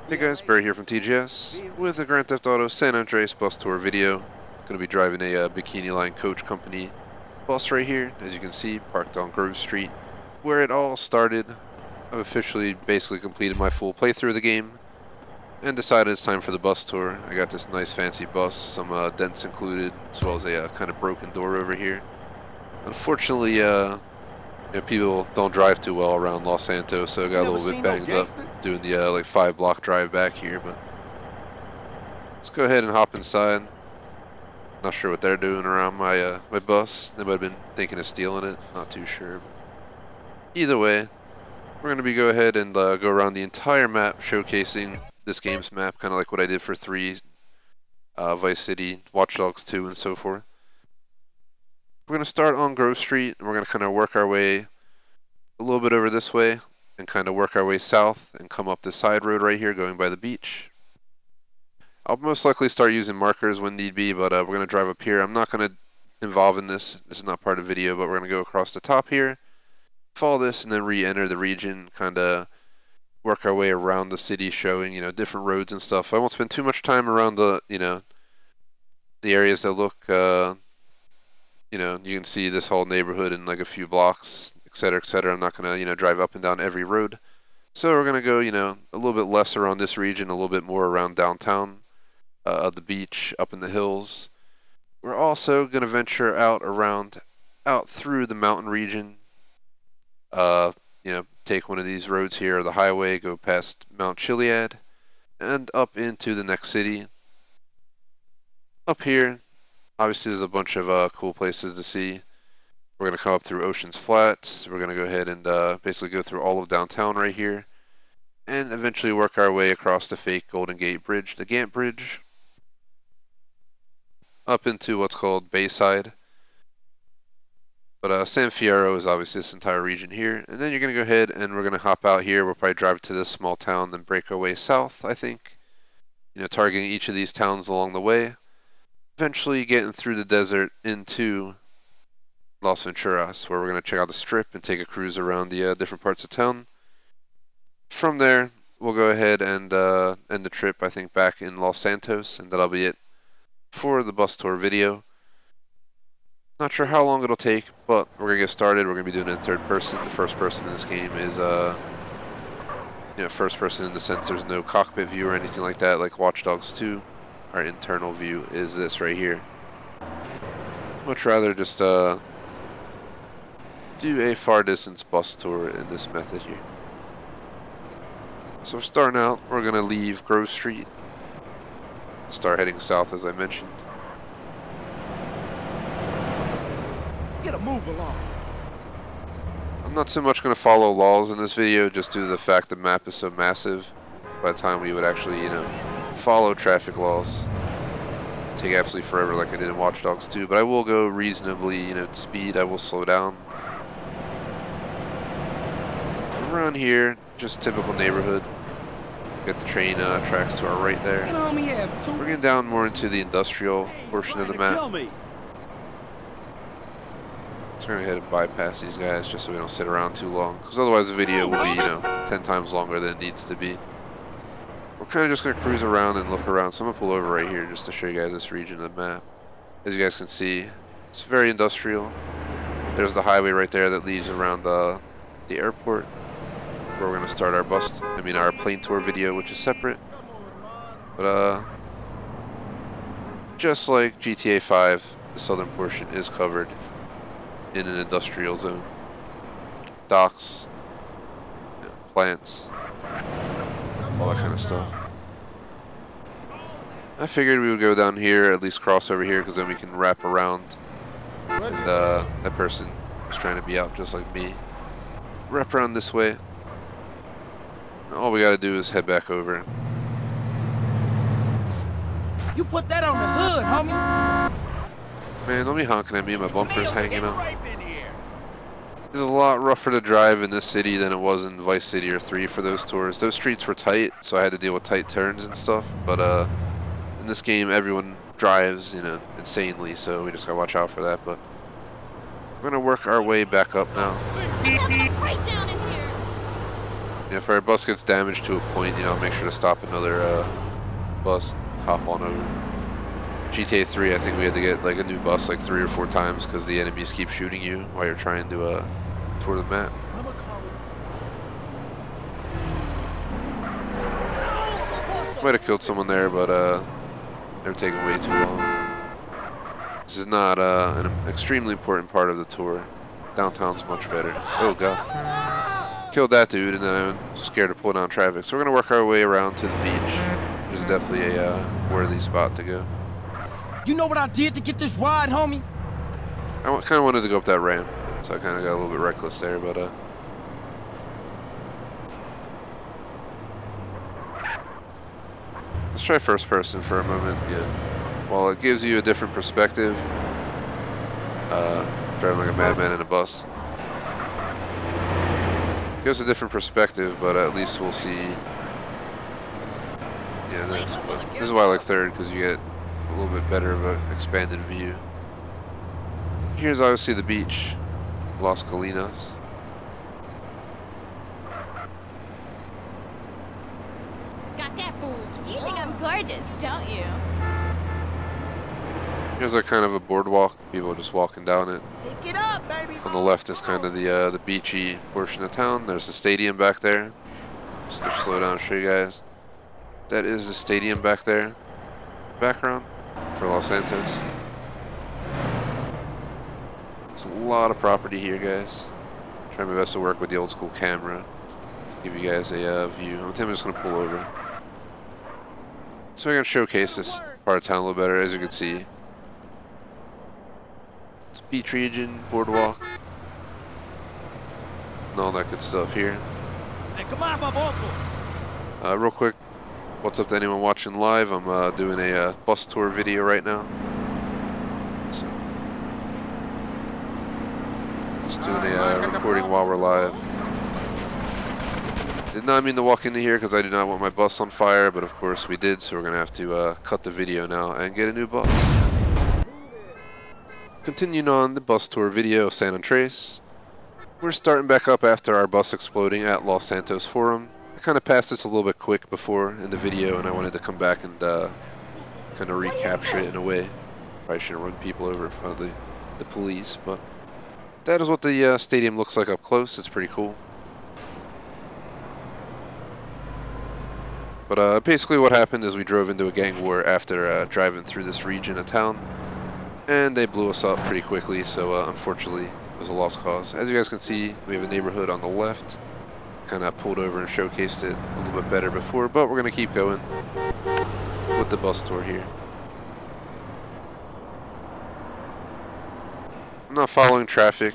Hey guys, Barry here from TGS with a Grand Theft Auto San Andreas bus tour video. Going to be driving a Bikini Line Coach Company bus right here, as you can see, parked on Grove Street, where it all started. I've officially basically completed my full playthrough of the game and decided it's time for the bus tour. I got this nice fancy bus, some dents included, as well as a kind of broken door over here. Unfortunately, people don't drive too well around Los Santos, so I got a little bit banged up doing the like 5-block drive back here, but let's go ahead and hop inside. Not sure what they're doing around my my bus. They might have been thinking of stealing it. Not too sure. But either way, we're going to go ahead and go around the entire map, showcasing this game's map, kind of like what I did for 3, Vice City, Watch Dogs 2, and so forth. We're going to start on Grove Street, and we're going to kind of work our way a little bit over this way, and kind of work our way south, and come up this side road right here, going by the beach. I'll most likely start using markers when need be, but we're going to drive up here. I'm not going to involve in this. This is not part of the video, but we're going to go across the top here, follow this, and then re-enter the region, kind of work our way around the city, showing, different roads and stuff. I won't spend too much time around the, the areas that look, you can see this whole neighborhood in like a few blocks, etc., etc. I'm not going to, drive up and down every road. So we're going to go, a little bit less around this region, a little bit more around downtown. The beach up in the hills. We're also going to venture out through the mountain region. Take one of these roads here, or the highway, go past Mount Chiliad, and up into the next city. Up here, obviously there's a bunch of cool places to see. We're going to come up through Ocean's Flats. We're going to go ahead and basically go through all of downtown right here, and eventually work our way across the fake Golden Gate Bridge, the Gant Bridge, up into what's called Bayside. But San Fierro is obviously this entire region here. And then you're going to go ahead and we're going to hop out here. We'll probably drive to this small town, then break our way south, I think. Targeting each of these towns along the way. Eventually getting through the desert into Las Venturas, where we're going to check out the strip and take a cruise around the different parts of town. From there, we'll go ahead and end the trip, I think, back in Los Santos. And that'll be it for the bus tour video. Not sure how long it'll take, but we're going to get started. We're going to be doing it in third person. The first person in this game is, first person in the sense there's no cockpit view or anything like that, like Watch Dogs 2. Our internal view is this right here. Much rather just do a far distance bus tour in this method here. So starting out, we're going to leave Grove Street, start heading south as I mentioned. Get a move along. I'm not so much going to follow laws in this video, just due to the fact the map is so massive. By the time we would actually, follow traffic laws, it'd take absolutely forever like I did in Watch Dogs 2. But I will go reasonably, speed. I will slow down. Around here, just typical neighborhood. Got the train tracks to our right there. We're getting down more into the industrial portion of the map. So we're going to go ahead and bypass these guys just so we don't sit around too long, because otherwise the video will be, 10 times longer than it needs to be. We're kind of just going to cruise around and look around, so I'm going to pull over right here just to show you guys this region of the map. As you guys can see, it's very industrial. There's the highway right there that leads around the airport, where we're going to start our plane tour video, which is separate. But just like GTA 5, the southern portion is covered in an industrial zone. Docks, plants, all that kind of stuff. I figured we would go down here, at least cross over here, because then we can wrap around. And that person was trying to be out just like me. Wrap around this way. And all we gotta do is head back over. You put that on the hood, homie. Man, don't be honking at me, my bumper's hanging out. It's a lot rougher to drive in this city than it was in Vice City or 3 for those tours. Those streets were tight, so I had to deal with tight turns and stuff. But in this game, everyone drives, insanely, so we just gotta watch out for that. But we're gonna work our way back up now. If our bus gets damaged to a point, you know, make sure to stop another bus, hop on over. GTA 3, I think we had to get like a new bus like 3 or 4 times because the enemies keep shooting you while you're trying to tour the map. Might have killed someone there, but they were taking way too long. This is not an extremely important part of the tour. Downtown's much better. Oh god. Killed that dude, and then I was scared to pull down traffic. So we're going to work our way around to the beach. Which is definitely a worthy spot to go. You know what I did to get this ride, homie? I kind of wanted to go up that ramp, so I kind of got a little bit reckless there, but let's try first person for a moment. Yeah. Well, it gives you a different perspective. Driving like a madman in a bus. Gives a different perspective, but at least we'll see. Yeah, this is why I like third, because you get a little bit better of an expanded view. Here's obviously the beach, Las Colinas. Got that booze. You think I'm gorgeous, don't you? Here's like kind of a boardwalk, people just walking down it. Pick it up, baby. On the left is kind of the beachy portion of town. There's the stadium back there. Just to slow down and show you guys. That is the stadium back there. Background for Los Santos. There's a lot of property here, guys. Try my best to work with the old school camera. Give you guys a view. I'm just going to pull over. So I'm going to showcase this part of town a little better, as you can see. It's beach region, boardwalk, and all that good stuff here. Hey, come on, my Real quick, what's up to anyone watching live? I'm doing a bus tour video right now. So, just doing a recording while we're live. Did not mean to walk into here because I do not want my bus on fire, but of course we did, so we're going to have to cut the video now and get a new bus. Continuing on the bus tour video of San Andreas. We're starting back up after our bus exploding at Los Santos Forum. I kind of passed this a little bit quick before in the video, and I wanted to come back and kind of recapture it in a way. Probably shouldn't run people over in front of the police, but that is what the stadium looks like up close. It's pretty cool. But basically what happened is we drove into a gang war after driving through this region of town. And they blew us up pretty quickly, so unfortunately it was a lost cause. As you guys can see, we have a neighborhood on the left. Kind of pulled over and showcased it a little bit better before, but we're going to keep going with the bus tour here. I'm not following traffic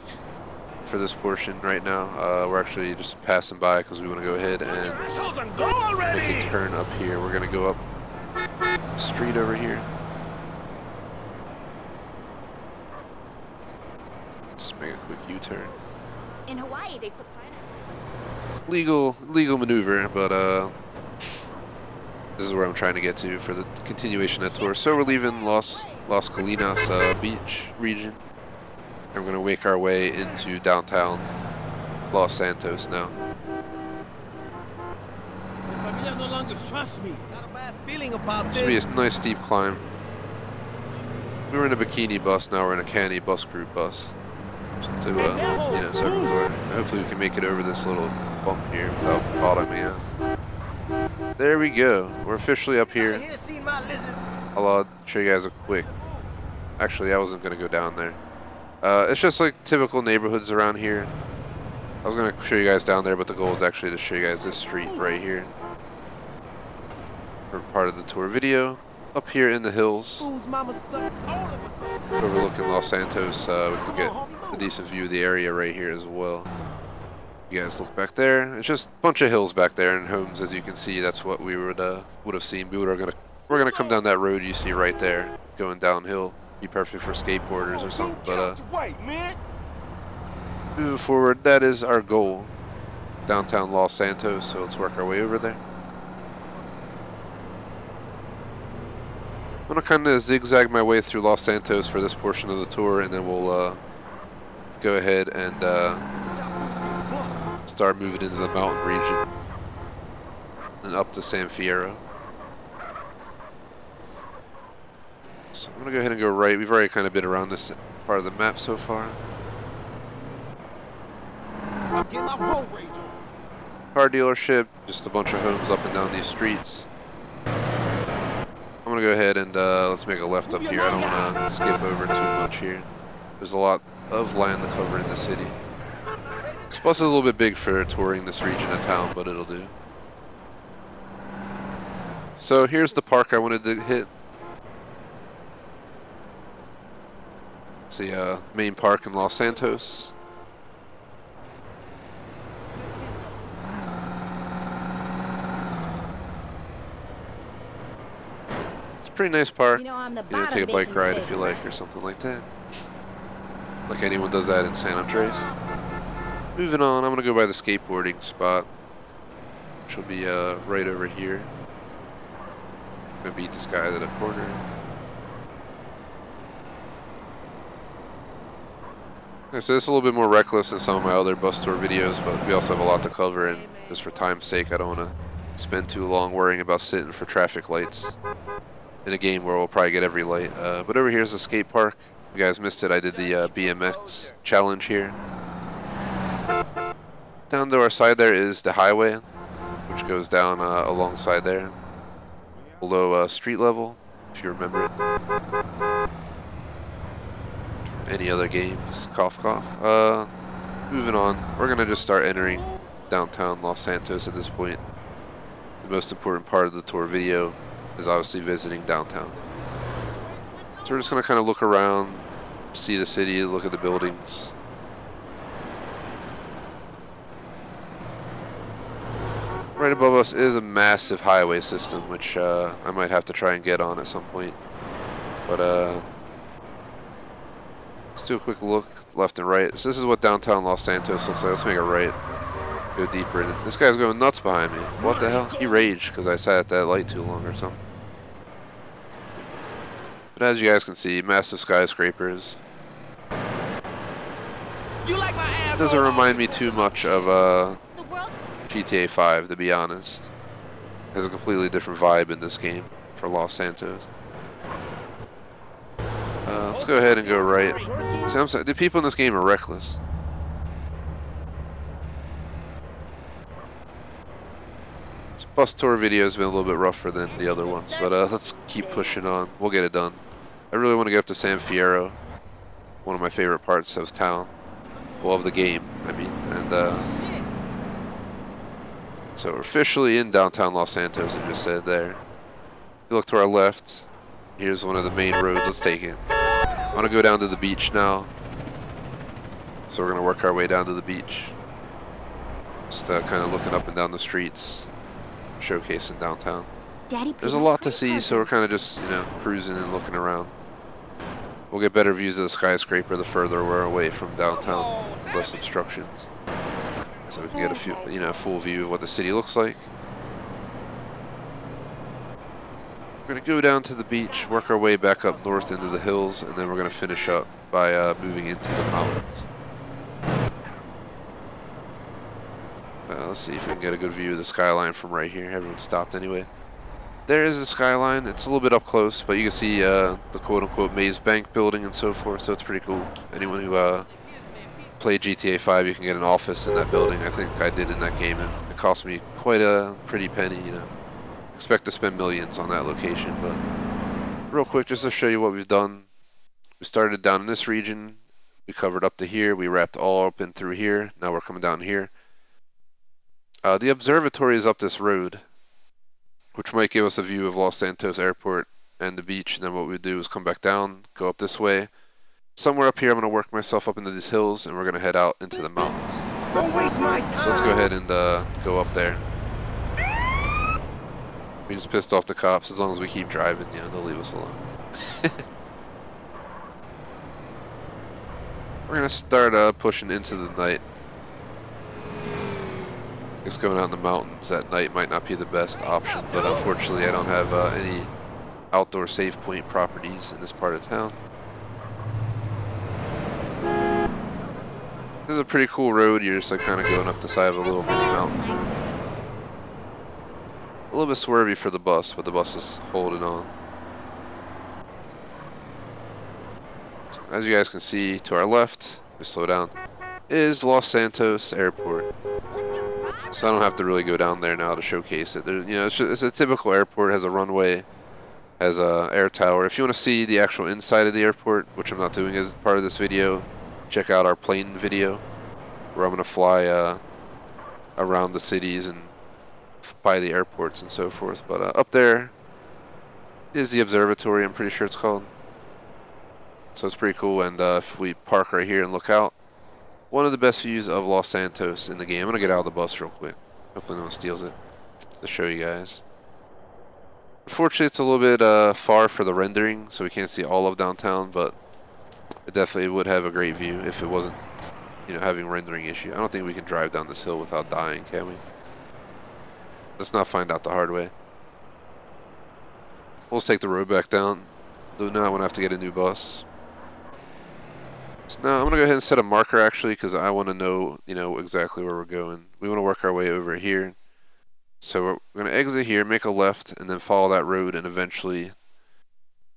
for this portion right now. We're actually just passing by because we want to go ahead and make a turn up here. We're going to go up the street over here. Just make a quick U-turn. In Hawaii, they put Legal maneuver, but this is where I'm trying to get to for the continuation of the tour. So we're leaving Las Colinas beach region. And we're going to make our way into downtown Los Santos now. No longer trust me. Got a bad feeling about this. This will be a nice steep climb. We were in a bikini bus, now we're in a canny bus group bus. To, you know, so everyone's aware. Hopefully we can make it over this little bump here without bottoming out. There we go. We're officially up here. I'll show you guys a quick. Actually, I wasn't going to go down there. It's just like typical neighborhoods around here. I was going to show you guys down there, but the goal is actually to show you guys this street right here. For part of the tour video. Up here in the hills, overlooking Los Santos, we can get a decent view of the area right here as well. You guys look back there. It's just a bunch of hills back there and homes, as you can see. That's what we would have seen. We're gonna come down that road you see right there, going downhill. Be perfect for skateboarders or something. But moving forward, that is our goal, downtown Los Santos. So let's work our way over there. I'm going to kind of zigzag my way through Los Santos for this portion of the tour, and then we'll go ahead and start moving into the mountain region. and up to San Fierro. So I'm gonna go ahead and go right. We've already kind of been around this part of the map so far. I'll get my road rage on. Car dealership, just a bunch of homes up and down these streets. I'm gonna go ahead and let's make a left up here. I don't want to skip over too much here. There's a lot of land to cover in the city. This bus is a little bit big for touring this region of town, but it'll do. So here's the park I wanted to hit. It's the main park in Los Santos. It's a pretty nice park. You know, I'm the You know, bottom take a bike bitch in ride the if you paper. like or something like that. Like anyone does that in San Andreas. Moving on, I'm gonna go by the skateboarding spot, which will be right over here. Gonna beat this guy to the corner. Yeah, so this is a little bit more reckless than some of my other bus tour videos, but we also have a lot to cover, and just for time's sake, I don't want to spend too long worrying about sitting for traffic lights in a game where we'll probably get every light. But over here is the skate park. If you guys missed it, I did the BMX challenge here. Down to our side there is the highway, which goes down alongside there, below street level, if you remember it. Any other games? Cough, cough. Moving on, we're gonna just start entering downtown Los Santos at this point. The most important part of the tour video is obviously visiting downtown. So we're just gonna kind of look around, see the city, look at the buildings. Right above us is a massive highway system, which I might have to try and get on at some point. But let's do a quick look left and right. So this is what downtown Los Santos looks like. Let's make a right. Go deeper in it. This guy's going nuts behind me. What the hell? He raged because I sat at that light too long or something. But as you guys can see, massive skyscrapers. You like my ass? Doesn't remind me too much of The world. GTA 5, to be honest. Has a completely different vibe in this game for Los Santos. Let's go ahead and go right. See, I'm sorry, the people in this game are reckless. This bus tour video has been a little bit rougher than the other ones, but let's keep pushing on. We'll get it done. I really want to get up to San Fierro, one of my favorite parts of town. Well, of the game, I mean. And so we're officially in downtown Los Santos, I just said there. If you look to our left, here's one of the main roads. Let's take it. I want to go down to the beach now. So we're going to work our way down to the beach. Just kind of looking up and down the streets, showcasing downtown. Daddy, There's a lot to see, so we're kind of just, you know, cruising and looking around. We'll get better views of the skyscraper the further we're away from downtown, less obstructions. So we can get a few, you know, full view of what the city looks like. We're going to go down to the beach, work our way back up north into the hills, and then we're going to finish up by moving into the mountains. Let's see if we can get a good view of the skyline from right here. Everyone stopped anyway. There is the skyline. It's a little bit up close, but you can see the quote-unquote Maze Bank building and so forth, so it's pretty cool. Anyone who played GTA 5, you can get an office in that building. I think I did in that game, and it cost me quite a pretty penny, you know. Expect to spend millions on that location, but real quick, just to show you what we've done. We started down in this region. We covered up to here. We wrapped all up and through here. Now we're coming down here. The observatory is up this road, which might give us a view of Los Santos Airport and the beach. And then what we do is come back down, go up this way. Somewhere up here, I'm going to work myself up into these hills, and we're going to head out into the mountains. Don't waste my time. So let's go ahead and go up there. We just pissed off the cops. As long as we keep driving, you know, they'll leave us alone. We're going to start pushing into the night. I guess going out in the mountains at night might not be the best option, but unfortunately I don't have any outdoor save point properties in this part of town. This is a pretty cool road. You're just like kind of going up the side of a little mini mountain. A little bit swervy for the bus, but the bus is holding on. As you guys can see, to our left, we slow down, is Los Santos Airport. So I don't have to really go down there now to showcase it. There, you know, it's a typical airport. It has a runway, has a air tower. If you want to see the actual inside of the airport, which I'm not doing as part of this video, check out our plane video, where I'm going to fly around the cities and by the airports and so forth. But up there is the Observatory, I'm pretty sure it's called. So it's pretty cool. And if we park right here and look out, one of the best views of Los Santos in the game. I'm gonna get out of the bus real quick. Hopefully no one steals it to show you guys. Unfortunately, it's a little bit far for the rendering, so we can't see all of downtown, but it definitely would have a great view if it wasn't, you know, having a rendering issue. I don't think we can drive down this hill without dying, can we? Let's not find out the hard way. We'll just take the road back down. Do not want to have to get a new bus. So now I'm going to go ahead and set a marker actually, because I want to know, you know, exactly where we're going. We want to work our way over here. So we're going to exit here, make a left, and then follow that road, and eventually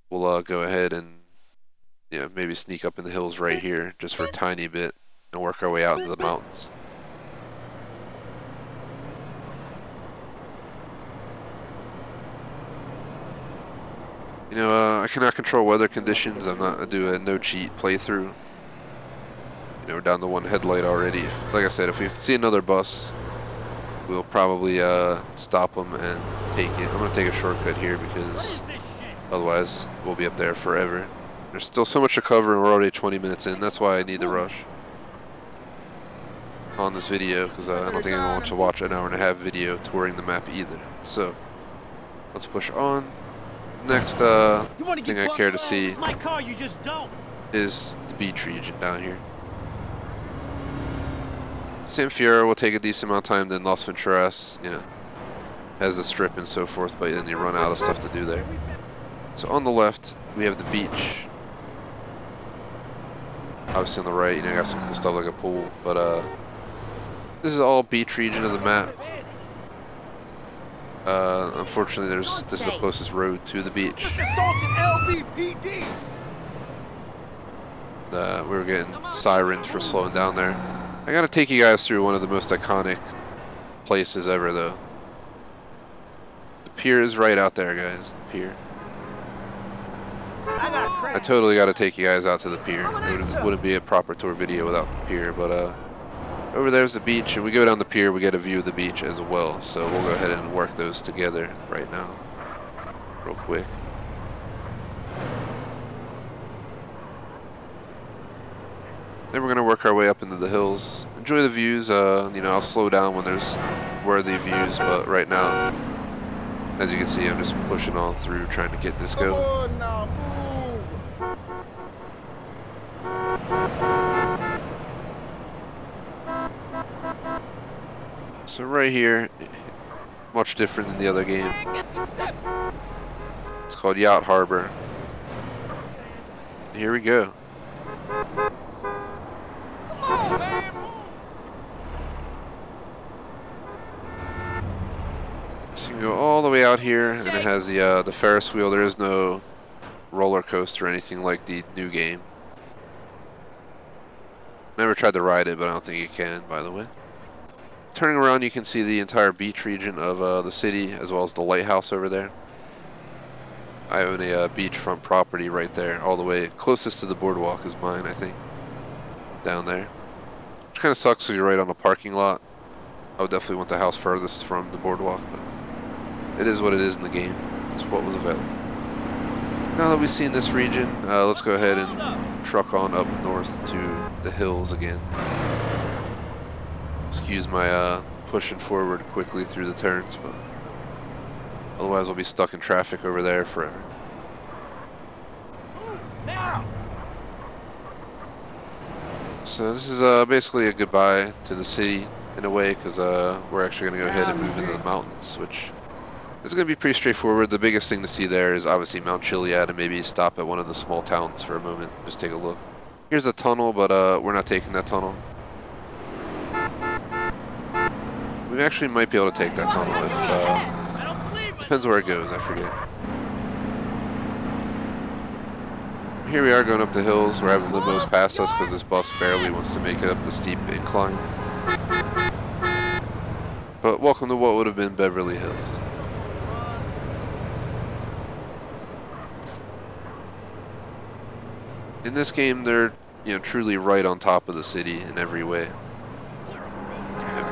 we'll go ahead and, you know, maybe sneak up in the hills right here just for a tiny bit and work our way out into the mountains. You know, I cannot control weather conditions. I do a no cheat playthrough. You know, we're down to one headlight already. Like I said, if we see another bus, we'll probably stop them and take it. I'm gonna take a shortcut here because otherwise we'll be up there forever. There's still so much to cover and we're already 20 minutes in. That's why I need to rush on this video, because I don't think anyone wants to watch an hour-and-a-half video touring the map either. So let's push on. Next thing I care to see is the beach region down here. San Fierro will take a decent amount of time, then Los Venturas, you know, has the strip and so forth, but then you run out of stuff to do there. So on the left, we have the beach. Obviously on the right, you know, got some cool stuff like a pool, but this is all beach region of the map. Unfortunately, this is the closest road to the beach. We were getting sirens for slowing down there. I gotta take you guys through one of the most iconic places ever, though. The pier is right out there, guys. The pier. I totally gotta take you guys out to the pier. It wouldn't be a proper tour video without the pier, but over there's the beach, and we go down the pier, we get a view of the beach as well. So we'll go ahead and work those together right now, real quick. Then we're gonna work our way up into the hills. Enjoy the views. You know, I'll slow down when there's worthy views, but right now, as you can see, I'm just pushing on through, trying to get this going. So right here, much different than the other game. It's called Yacht Harbor. Here we go. So you can go all the way out here, and it has the Ferris wheel. There is no roller coaster or anything like the new game. Never tried to ride it, but I don't think you can, by the way. Turning around, you can see the entire beach region of the city, as well as the lighthouse over there. I own a beachfront property right there, all the way closest to the boardwalk is mine, I think, down there. Which kind of sucks because you're right on a parking lot. I would definitely want the house furthest from the boardwalk, but it is what it is in the game. It's what was available. Now that we've seen this region, let's go ahead and truck on up north to the hills again. Excuse my pushing forward quickly through the turns, but otherwise we'll be stuck in traffic over there forever. So this is basically a goodbye to the city in a way, because we're actually going to go ahead and move into the mountains, which is going to be pretty straightforward. The biggest thing to see there is obviously Mount Chiliad, and maybe stop at one of the small towns for a moment, just take a look. Here's a tunnel, but we're not taking that tunnel. We actually might be able to take that tunnel Depends where it goes, I forget. Here we are going up the hills. We're having limos pass us because this bus barely wants to make it up the steep incline. But welcome to what would have been Beverly Hills. In this game, they're truly right on top of the city in every way.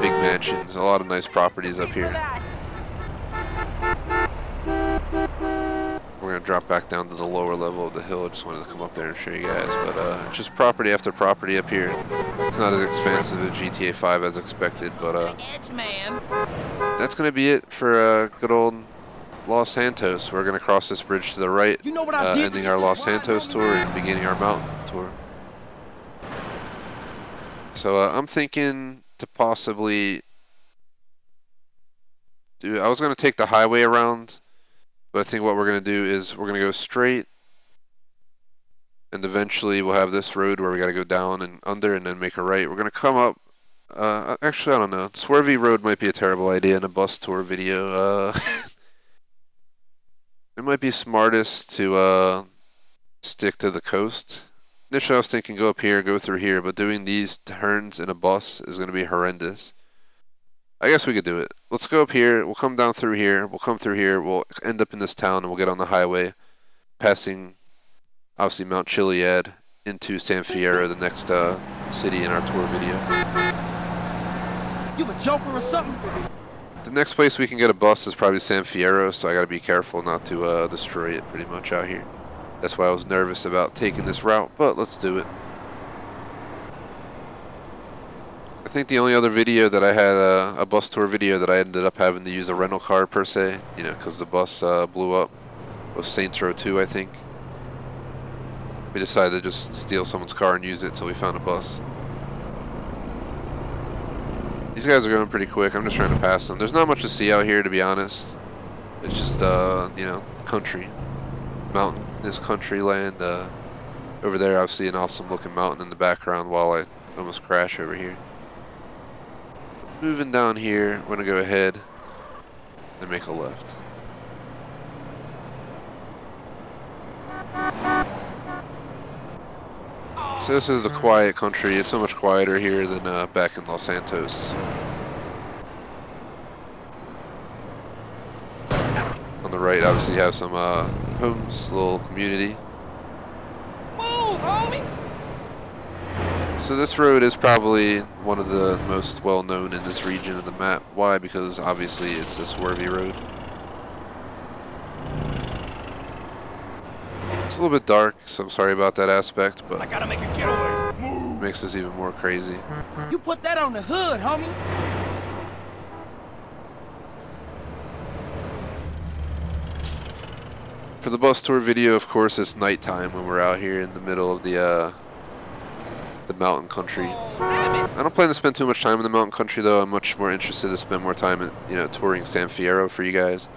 Big mansions, a lot of nice properties up here. We're gonna drop back down to the lower level of the hill. I just wanted to come up there and show you guys, but just property after property up here. It's not as expansive as GTA 5 as expected, but that's gonna be it for good old Los Santos. We're gonna cross this bridge to the right, ending our Los Santos tour and beginning our mountain tour. So I'm thinking to possibly do. I was gonna take the highway around. But I think what we're going to do is we're going to go straight, and eventually we'll have this road where we got to go down and under and then make a right. We're going to come up, actually I don't know, swervy road might be a terrible idea in a bus tour video. It might be smartest to stick to the coast. Initially I was thinking go up here, go through here, but doing these turns in a bus is going to be horrendous. I guess we could do it. Let's go up here. We'll come down through here. We'll come through here. We'll end up in this town, and we'll get on the highway, passing, obviously, Mount Chiliad into San Fierro, the next city in our tour video. You a joker or something? The next place we can get a bus is probably San Fierro, so I got to be careful not to destroy it pretty much out here. That's why I was nervous about taking this route, but let's do it. I think the only other video that I had, a bus tour video that I ended up having to use a rental car per se, because the bus blew up, was Saints Row 2, I think. We decided to just steal someone's car and use it until we found a bus. These guys are going pretty quick. I'm just trying to pass them. There's not much to see out here, to be honest. It's just, country. Mountainous country land. Over there, obviously, an awesome looking mountain in the background while I almost crash over here. Moving down here, we're going to go ahead and make a left. So this is a quiet country. It's so much quieter here than back in Los Santos. On the right, obviously, you have some homes, a little community. Move, homie! So this road is probably one of the most well-known in this region of the map. Why? Because obviously it's a swervy road. It's a little bit dark, so I'm sorry about that aspect, but I gotta make a getaway. Move! makes this even more crazy. You put that on the hood, homie. For the bus tour video, of course, it's nighttime when we're out here in the middle of the mountain country. I don't plan to spend too much time in the mountain country, though. I'm much more interested to spend more time in, touring San Fierro for you guys,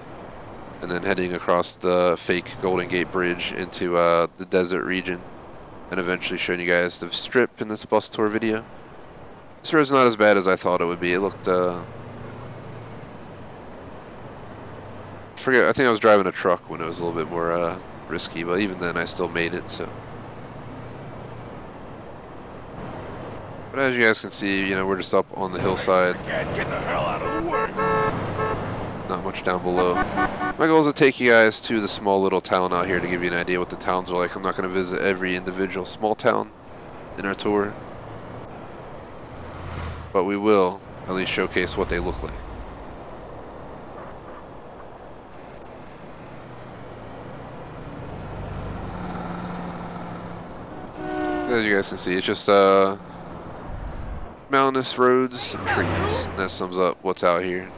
and then heading across the fake Golden Gate Bridge into the desert region, and eventually showing you guys the strip in this bus tour video. This road's not as bad as I thought it would be. It looked, I think I was driving a truck when it was a little bit more risky, but even then I still made it, so. But as you guys can see, we're just up on the hillside. Get the hell out of the way. Not much down below. My goal is to take you guys to the small little town out here to give you an idea what the towns are like. I'm not going to visit every individual small town in our tour, but we will at least showcase what they look like. As you guys can see, it's just mountainous roads and trees, and that sums up what's out here.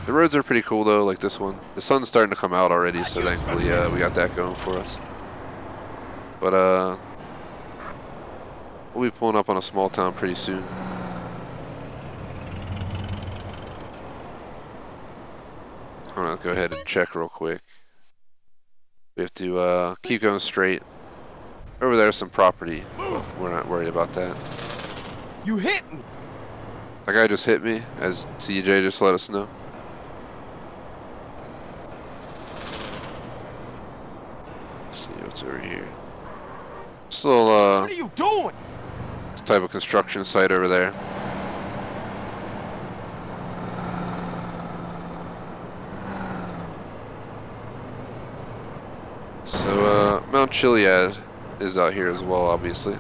The roads are pretty cool though, like this one. The sun's starting to come out already, so thankfully we got that going for us. But we'll be pulling up on a small town pretty soon. I'm gonna go ahead and check real quick. We have to keep going straight. Over there's some property, but we're not worried about that. You hit me. That guy just hit me, as CJ just let us know. see what's over here. Still, What are you doing? type of construction site over there. So, Mount Chiliad is out here as well, obviously.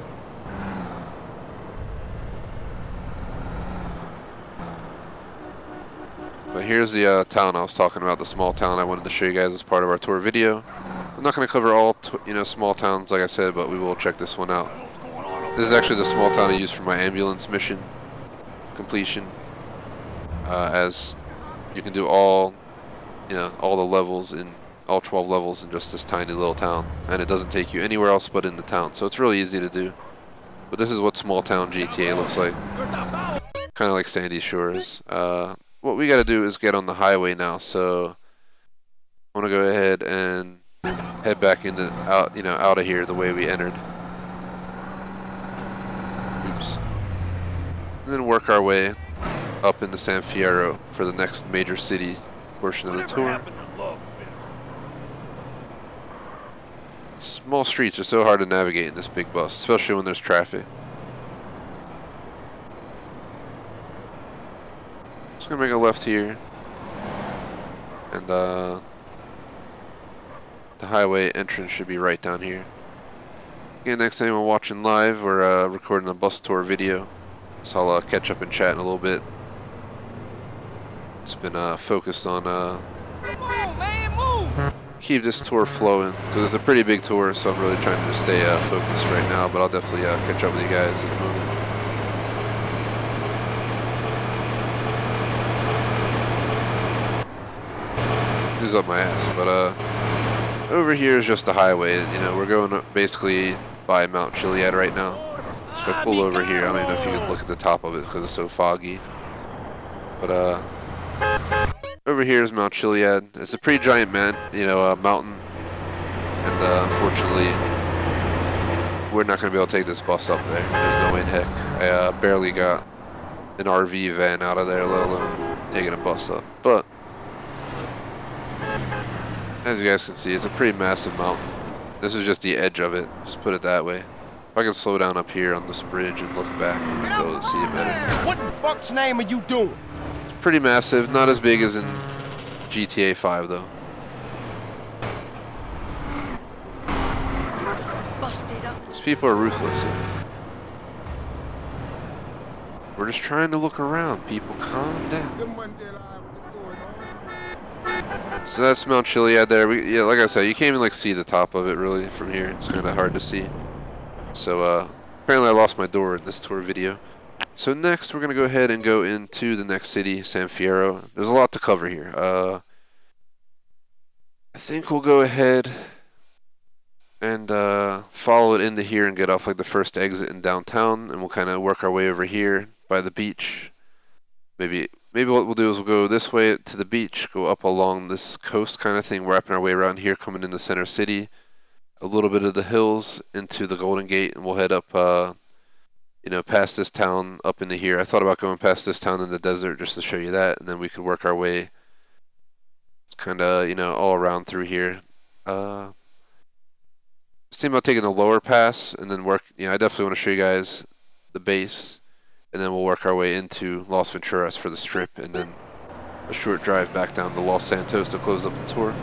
But here's the town I was talking about, the small town I wanted to show you guys as part of our tour video. I'm not going to cover all, small towns, like I said, but we will check this one out. This is actually the small town I used for my ambulance mission completion, as you can do all the levels in all 12 levels in just this tiny little town, and it doesn't take you anywhere else but in the town, so it's really easy to do. But this is what small town GTA looks like, kind of like Sandy Shores. What we got to do is get on the highway now, so I want to go ahead and head back out of here the way we entered. Oops. And then work our way up into San Fierro for the next major city portion of the tour. Small streets are so hard to navigate in this big bus, especially when there's traffic. Just gonna make a left here, and the highway entrance should be right down here. Again, next time we're watching live, we're recording a bus tour video, so I'll catch up and chat in a little bit. It's been focused on Come on, man, move! keep this tour flowing, because it's a pretty big tour, so I'm really trying to just stay focused right now, but I'll definitely catch up with you guys in a moment. Who's up my ass? But over here is just a highway. We're going basically by Mount Chiliad right now. So if I pull over here, I don't even know if you can look at the top of it because it's so foggy. But over here is Mount Chiliad. It's a pretty giant mountain, and unfortunately, we're not going to be able to take this bus up there. There's no way in heck. I barely got an RV van out of there, let alone taking a bus up. But as you guys can see, it's a pretty massive mountain. This is just the edge of it, just put it that way. If I can slow down up here on this bridge and look back, I'll be able to see it better. What the fuck's name are you doing? It's pretty massive, not as big as in GTA 5 though. These people are ruthless here. We're just trying to look around, people, calm down. So that's Mount Chiliad there. Yeah, like I said, you can't even see the top of it really from here. It's kind of hard to see. So apparently I lost my door in this tour video. So next we're gonna go ahead and go into the next city, San Fierro. There's a lot to cover here. I think we'll go ahead and follow it into here and get off the first exit in downtown, and we'll kind of work our way over here by the beach. Maybe what we'll do is we'll go this way to the beach, go up along this coast kind of thing, wrapping our way around here, coming into Center City, a little bit of the hills into the Golden Gate, and we'll head up, past this town up into here. I thought about going past this town in the desert just to show you that, and then we could work our way kind of, all around through here. Thinking about taking the lower pass and then work, I definitely want to show you guys the base. And then we'll work our way into Los Venturas for the strip, and then a short drive back down to Los Santos to close up the tour.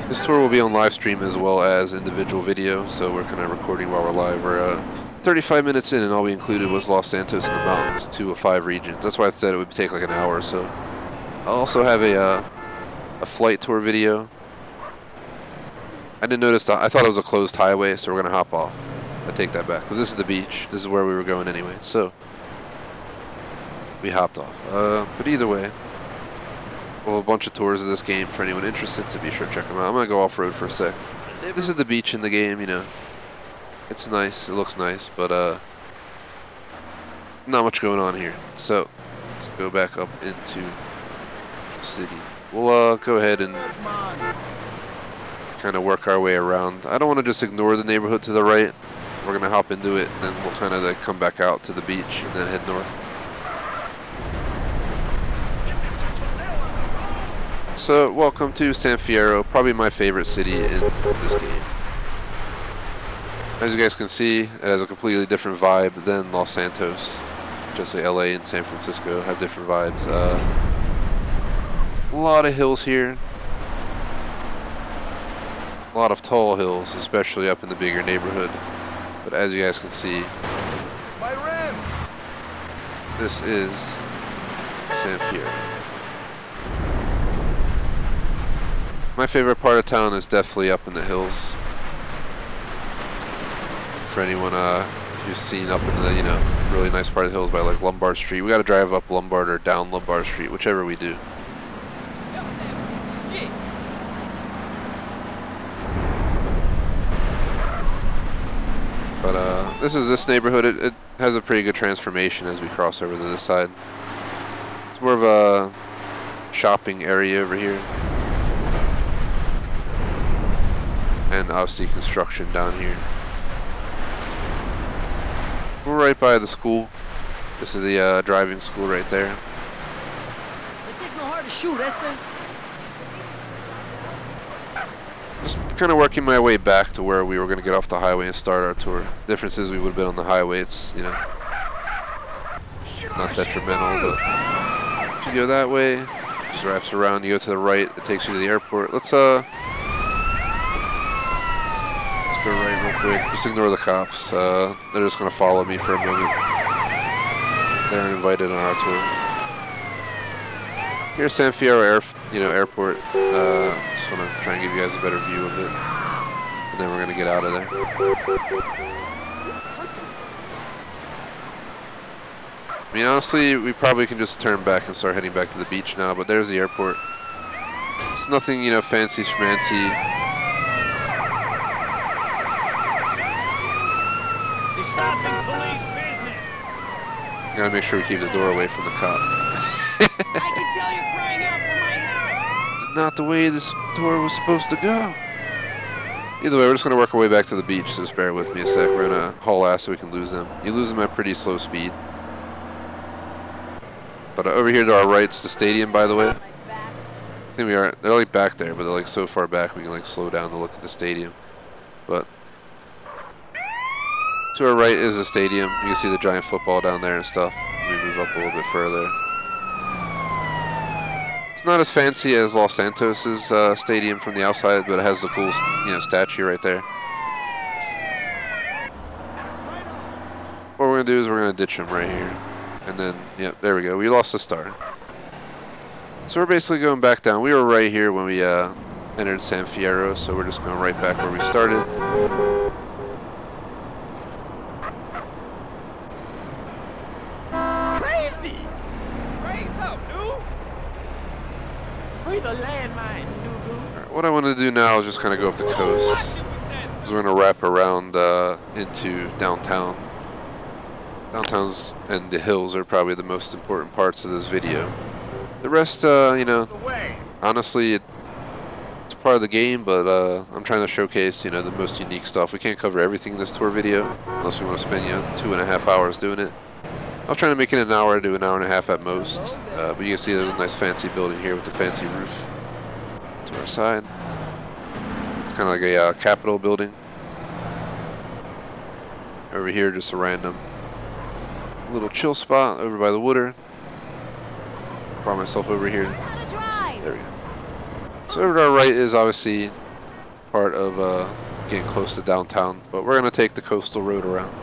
This tour will be on live stream as well as individual video, so we're kind of recording while we're live. We're 35 minutes in, and all we included was Los Santos and the mountains, 2 of 5 regions. That's why I said it would take an hour or so. I'll also have a flight tour video. I didn't notice I thought it was a closed highway, so we're going to hop off. I take that back, because this is the beach. This is where we were going anyway, so we hopped off. But either way, we'll have a bunch of tours of this game for anyone interested, so be sure to check them out. I'm going to go off-road for a sec. This is the beach in the game, It's nice, it looks nice, but not much going on here. So, let's go back up into the city. We'll go ahead and kind of work our way around. I don't want to just ignore the neighborhood to the right. We're going to hop into it, and then we'll kind of come back out to the beach and then head north. So, welcome to San Fierro, probably my favorite city in this game. As you guys can see, it has a completely different vibe than Los Santos. Just like LA and San Francisco have different vibes. A lot of hills here. A lot of tall hills, especially up in the bigger neighborhood. But as you guys can see, this is San Fierro. My favorite part of town is definitely up in the hills. For anyone who's seen up in the, you know, really nice part of the hills by like Lombard Street, we gotta drive up Lombard or down Lombard Street, whichever we do. But this neighborhood, it has a pretty good transformation as we cross over to this side. It's more of a shopping area over here. And obviously construction down here. We're right by the school. This is the driving school right there. It takes no heart to shoot, that's it. Just kind of working my way back to where we were going to get off the highway and start our tour. Difference is we would have been on the highway. It's, you know, not detrimental, but if you go that way, it just wraps around. You go to the right, it takes you to the airport. Let's go right real quick. Just ignore the cops. They're just going to follow me for a moment. They aren't invited on our tour. Here's San Fierro Airport. Just want to try and give you guys a better view of it. And then we're going to get out of there. I mean, honestly, we probably can just turn back and start heading back to the beach now, but there's the airport. It's nothing, you know, fancy schmancy. Stopping police business. Gotta make sure we keep the door away from the cop. I can tell you're crying out for my help. It's not the way this tour was supposed to go. Either way, we're just gonna work our way back to the beach, so just bear with me a sec. We're gonna haul ass so we can lose them. You lose them at pretty slow speed. But over here to our right's the stadium, by the way. I think we are. They're like back there, but they're like so far back we can like slow down to look at the stadium. But to our right is the stadium. You can see the giant football down there and stuff. Let me move up a little bit further. It's not as fancy as Los Santos's stadium from the outside, but it has the cool, you know, statue right there. What we're gonna do is we're gonna ditch him right here, and then, yep, there we go. We lost the star. So we're basically going back down. We were right here when we entered San Fierro, so we're just going right back where we started. What I want to do now is just kind of go up the coast. So we're going to wrap around into downtown. Downtowns and the hills are probably the most important parts of this video. The rest, you know, honestly, it's part of the game, but I'm trying to showcase, you know, the most unique stuff. We can't cover everything in this tour video, unless we want to spend, you know, 2.5 hours doing it. I was trying to make it an hour to an hour and a half at most, but you can see there's a nice fancy building here with the fancy roof to our side. It's kind of like a Capitol building. Over here, just a random little chill spot over by the water. Brought myself over here. There we go. So over to our right is obviously part of getting close to downtown, but we're going to take the coastal road around.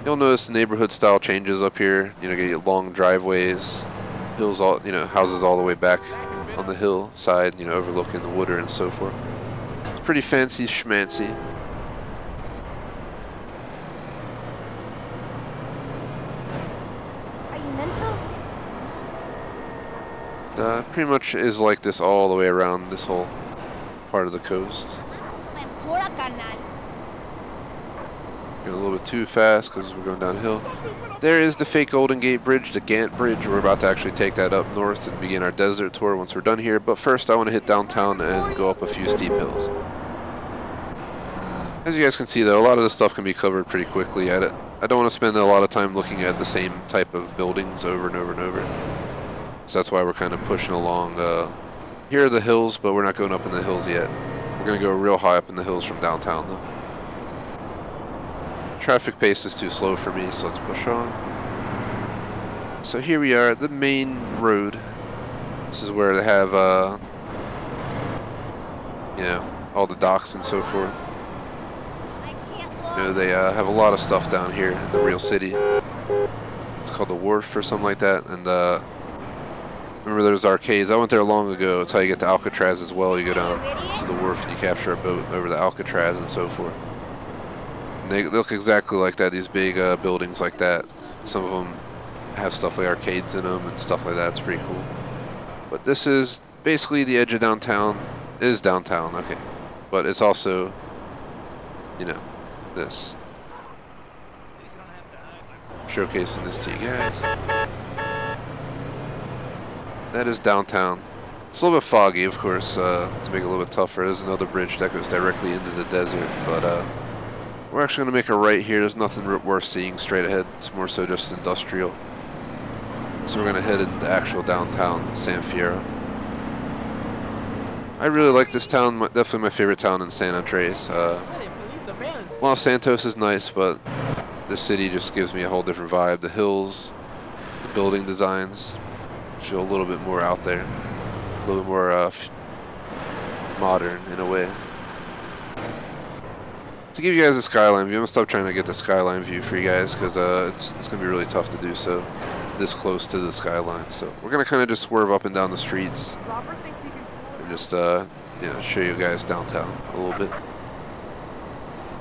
You'll notice the neighborhood style changes up here. You know, get long driveways, hills, all, you know, houses all the way back on the hillside, you know, overlooking the water and so forth. It's pretty fancy schmancy. Are you mental? Pretty much is like this all the way around this whole part of the coast. Going a little bit too fast because we're going downhill. There is the fake Golden Gate Bridge, the Gant Bridge. We're about to actually take that up north and begin our desert tour once we're done here. But first I want to hit downtown and go up a few steep hills. As you guys can see though, a lot of this stuff can be covered pretty quickly. I don't want to spend a lot of time looking at the same type of buildings over and over and over. So that's why we're kind of pushing along. Here are the hills, but we're not going up in the hills yet. We're going to go real high up in the hills from downtown, though. Traffic pace is too slow for me, so let's push on. So here we are at the main road. This is where they have, you know, all the docks and so forth. You know, they have a lot of stuff down here in the real city. It's called the Wharf or something like that. And remember there's arcades. I went there long ago. It's how you get to Alcatraz as well. You go down to the wharf and you capture a boat over the Alcatraz and so forth. And they look exactly like that, these big buildings like that. Some of them have stuff like arcades in them and stuff like that. It's pretty cool. But this is basically the edge of downtown. It is downtown, okay. But it's also, you know, this. Showcasing this to you guys. That is downtown. It's a little bit foggy, of course, to make it a little bit tougher. There's another bridge that goes directly into the desert, but we're actually going to make a right here. There's nothing worth seeing straight ahead. It's more so just industrial. So we're going to head into actual downtown, San Fierro. I really like this town, definitely my favorite town in San Andreas. Los Santos is nice, but the city just gives me a whole different vibe. The hills, the building designs feel a little bit more out there, a little bit more modern in a way. To give you guys a skyline view, I'm going to stop trying to get the skyline view for you guys because it's going to be really tough to do so this close to the skyline. So we're going to kind of just swerve up and down the streets and just you know, show you guys downtown a little bit.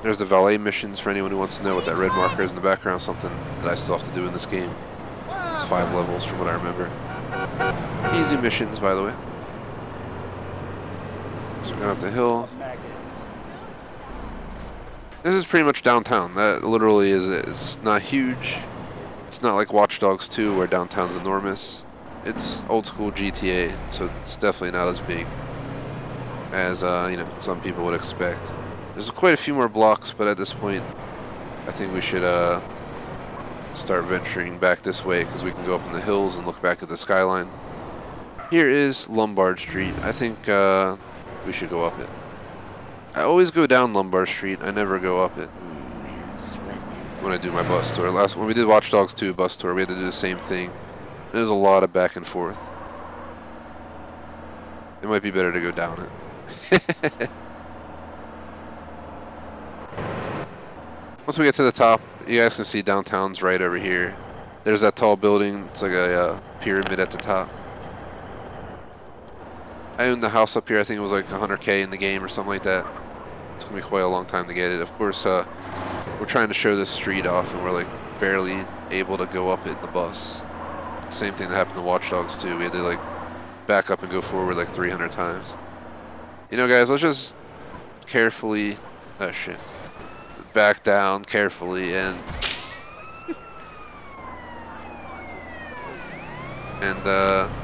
There's the valet missions for anyone who wants to know what that red marker is in the background, something that I still have to do in this game. It's 5 levels from what I remember. Easy missions, by the way. So we're going up the hill. This is pretty much downtown. That literally is it. It's not huge. It's not like Watch Dogs 2 where downtown's enormous. It's old school GTA, so it's definitely not as big as you know, some people would expect. There's quite a few more blocks, but at this point, I think we should start venturing back this way because we can go up in the hills and look back at the skyline. Here is Lombard Street. I think we should go up it. I always go down Lombard Street. I never go up it when I do my bus tour. When we did Watch Dogs 2 bus tour, we had to do the same thing. There's a lot of back and forth. It might be better to go down it. Once we get to the top, you guys can see downtown's right over here. There's that tall building. It's like a pyramid at the top. I owned the house up here. I think it was like 100K in the game or something like that. It took me quite a long time to get it. Of course, we're trying to show this street off, and we're like barely able to go up it in the bus. Same thing that happened to Watch Dogs 2. We had to like back up and go forward like 300 times. You know, guys, let's just carefully. Oh shit. Back down carefully and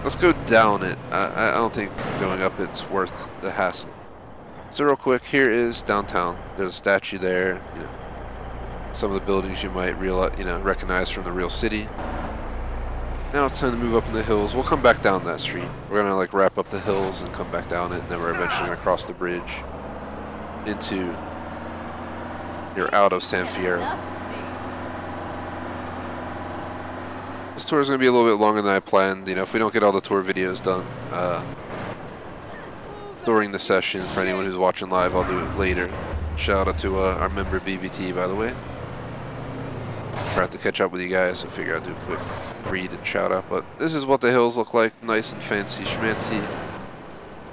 let's go down it. I don't think going up it's worth the hassle. So real quick, here is downtown. There's a statue there. You know, some of the buildings you might recognize from the real city. Now it's time to move up in the hills. We'll come back down that street. We're gonna like wrap up the hills and come back down it, and then we're eventually gonna cross the bridge into. You're out of San Fierro. This tour is going to be a little bit longer than I planned. You know, if we don't get all the tour videos done during the session, for anyone who's watching live, I'll do it later. Shout out to our member BVT, by the way. Forgot to catch up with you guys, so I figure I'd do a quick read and shout out. But this is what the hills look like, nice and fancy schmancy.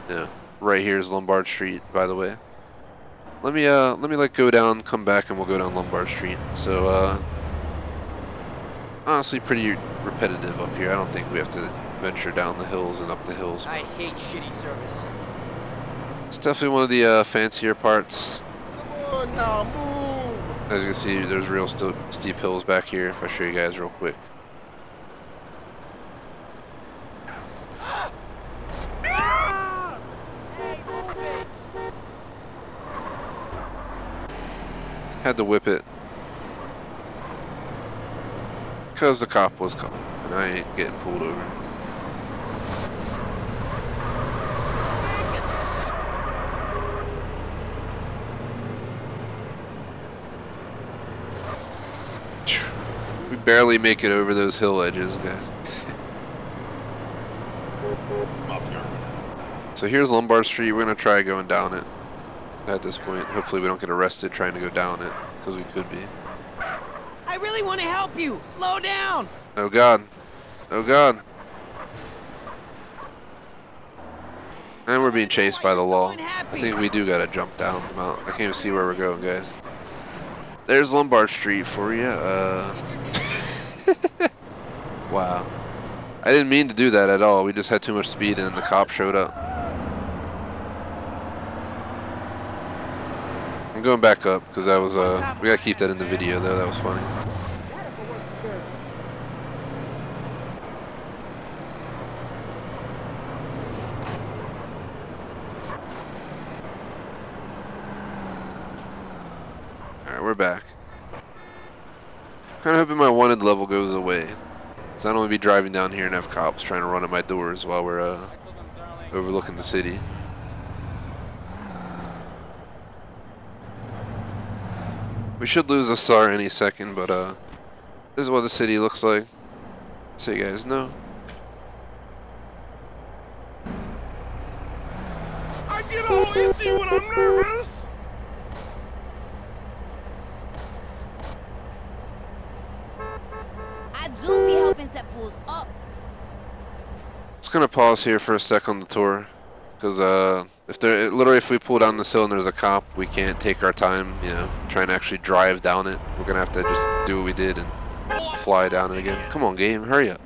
Yeah, right here is Lombard Street, by the way. Let me like go down, come back, and we'll go down Lombard Street. So honestly, pretty repetitive up here. I don't think we have to venture down the hills and up the hills. I hate shitty service. It's definitely one of the fancier parts. Come on now, move. As you can see, there's real steep hills back here. If I show you guys real quick. Had to whip it because the cop was coming and I ain't getting pulled over. barely make it over those hill edges, guys. So here's Lombard Street. We're gonna try going down it at this point. Hopefully we don't get arrested trying to go down it, because we could be. I really want to help you. Slow down. Oh God. Oh God. And we're being chased by the law. I think we do gotta jump down the mountain. I can't even see where we're going, guys. There's Lombard Street for you. Wow. I didn't mean to do that at all. We just had too much speed and the cop showed up. I'm going back up because that was we gotta keep that in the video though. That was funny. Alright, we're back. Kinda hoping my wanted level goes away. Because I don't want to be driving down here and have cops trying to run at my doors while we're overlooking the city. We should lose a SAR any second, but this is what the city looks like. So you guys know. I get all itchy when I'm nervous. I do be helping set fools up. Just gonna pause here for a sec on the tour, because if we pull down this hill and there's a cop, we can't take our time, you know, trying to actually drive down it. We're gonna have to just do what we did and fly down it again. Come on, game, hurry up.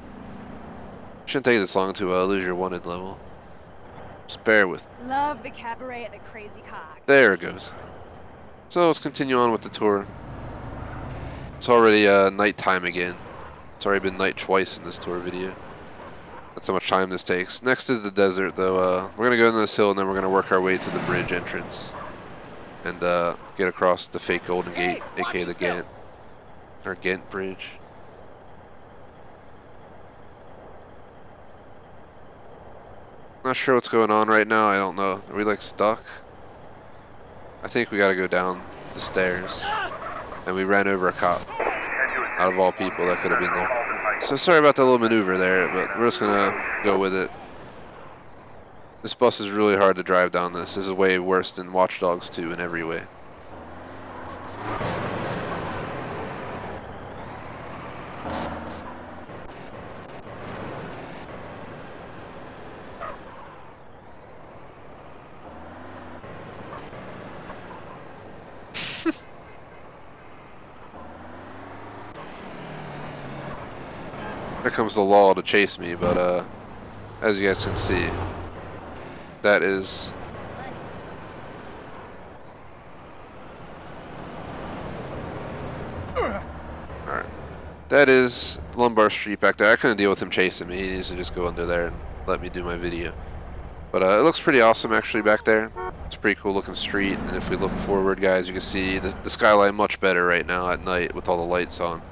Shouldn't take this long to lose your wanted level. Just bear with me. Love the cabaret at the Crazy Cock. There it goes. So let's continue on with the tour. It's already nighttime again. It's already been night twice in this tour video. That's how much time this takes. Next is the desert, though. We're gonna go down this hill and then we're gonna work our way to the bridge entrance and get across the fake Golden Gate, aka the Ghent or Ghent Bridge. Not sure what's going on right now. I don't know. Are we like stuck? I think we gotta go down the stairs. And we ran over a cop. Out of all people, that could have been there. So sorry about that little maneuver there, but we're just gonna go with it. This bus is really hard to drive down this. This is way worse than Watch Dogs 2 in every way. There comes the law to chase me, but as you guys can see, that is alright. That is Lombard Street back there. I couldn't deal with him chasing me. He needs to just go under there and let me do my video. But it looks pretty awesome actually back there. It's a pretty cool looking street, and if we look forward, guys, you can see the skyline much better right now at night with all the lights on.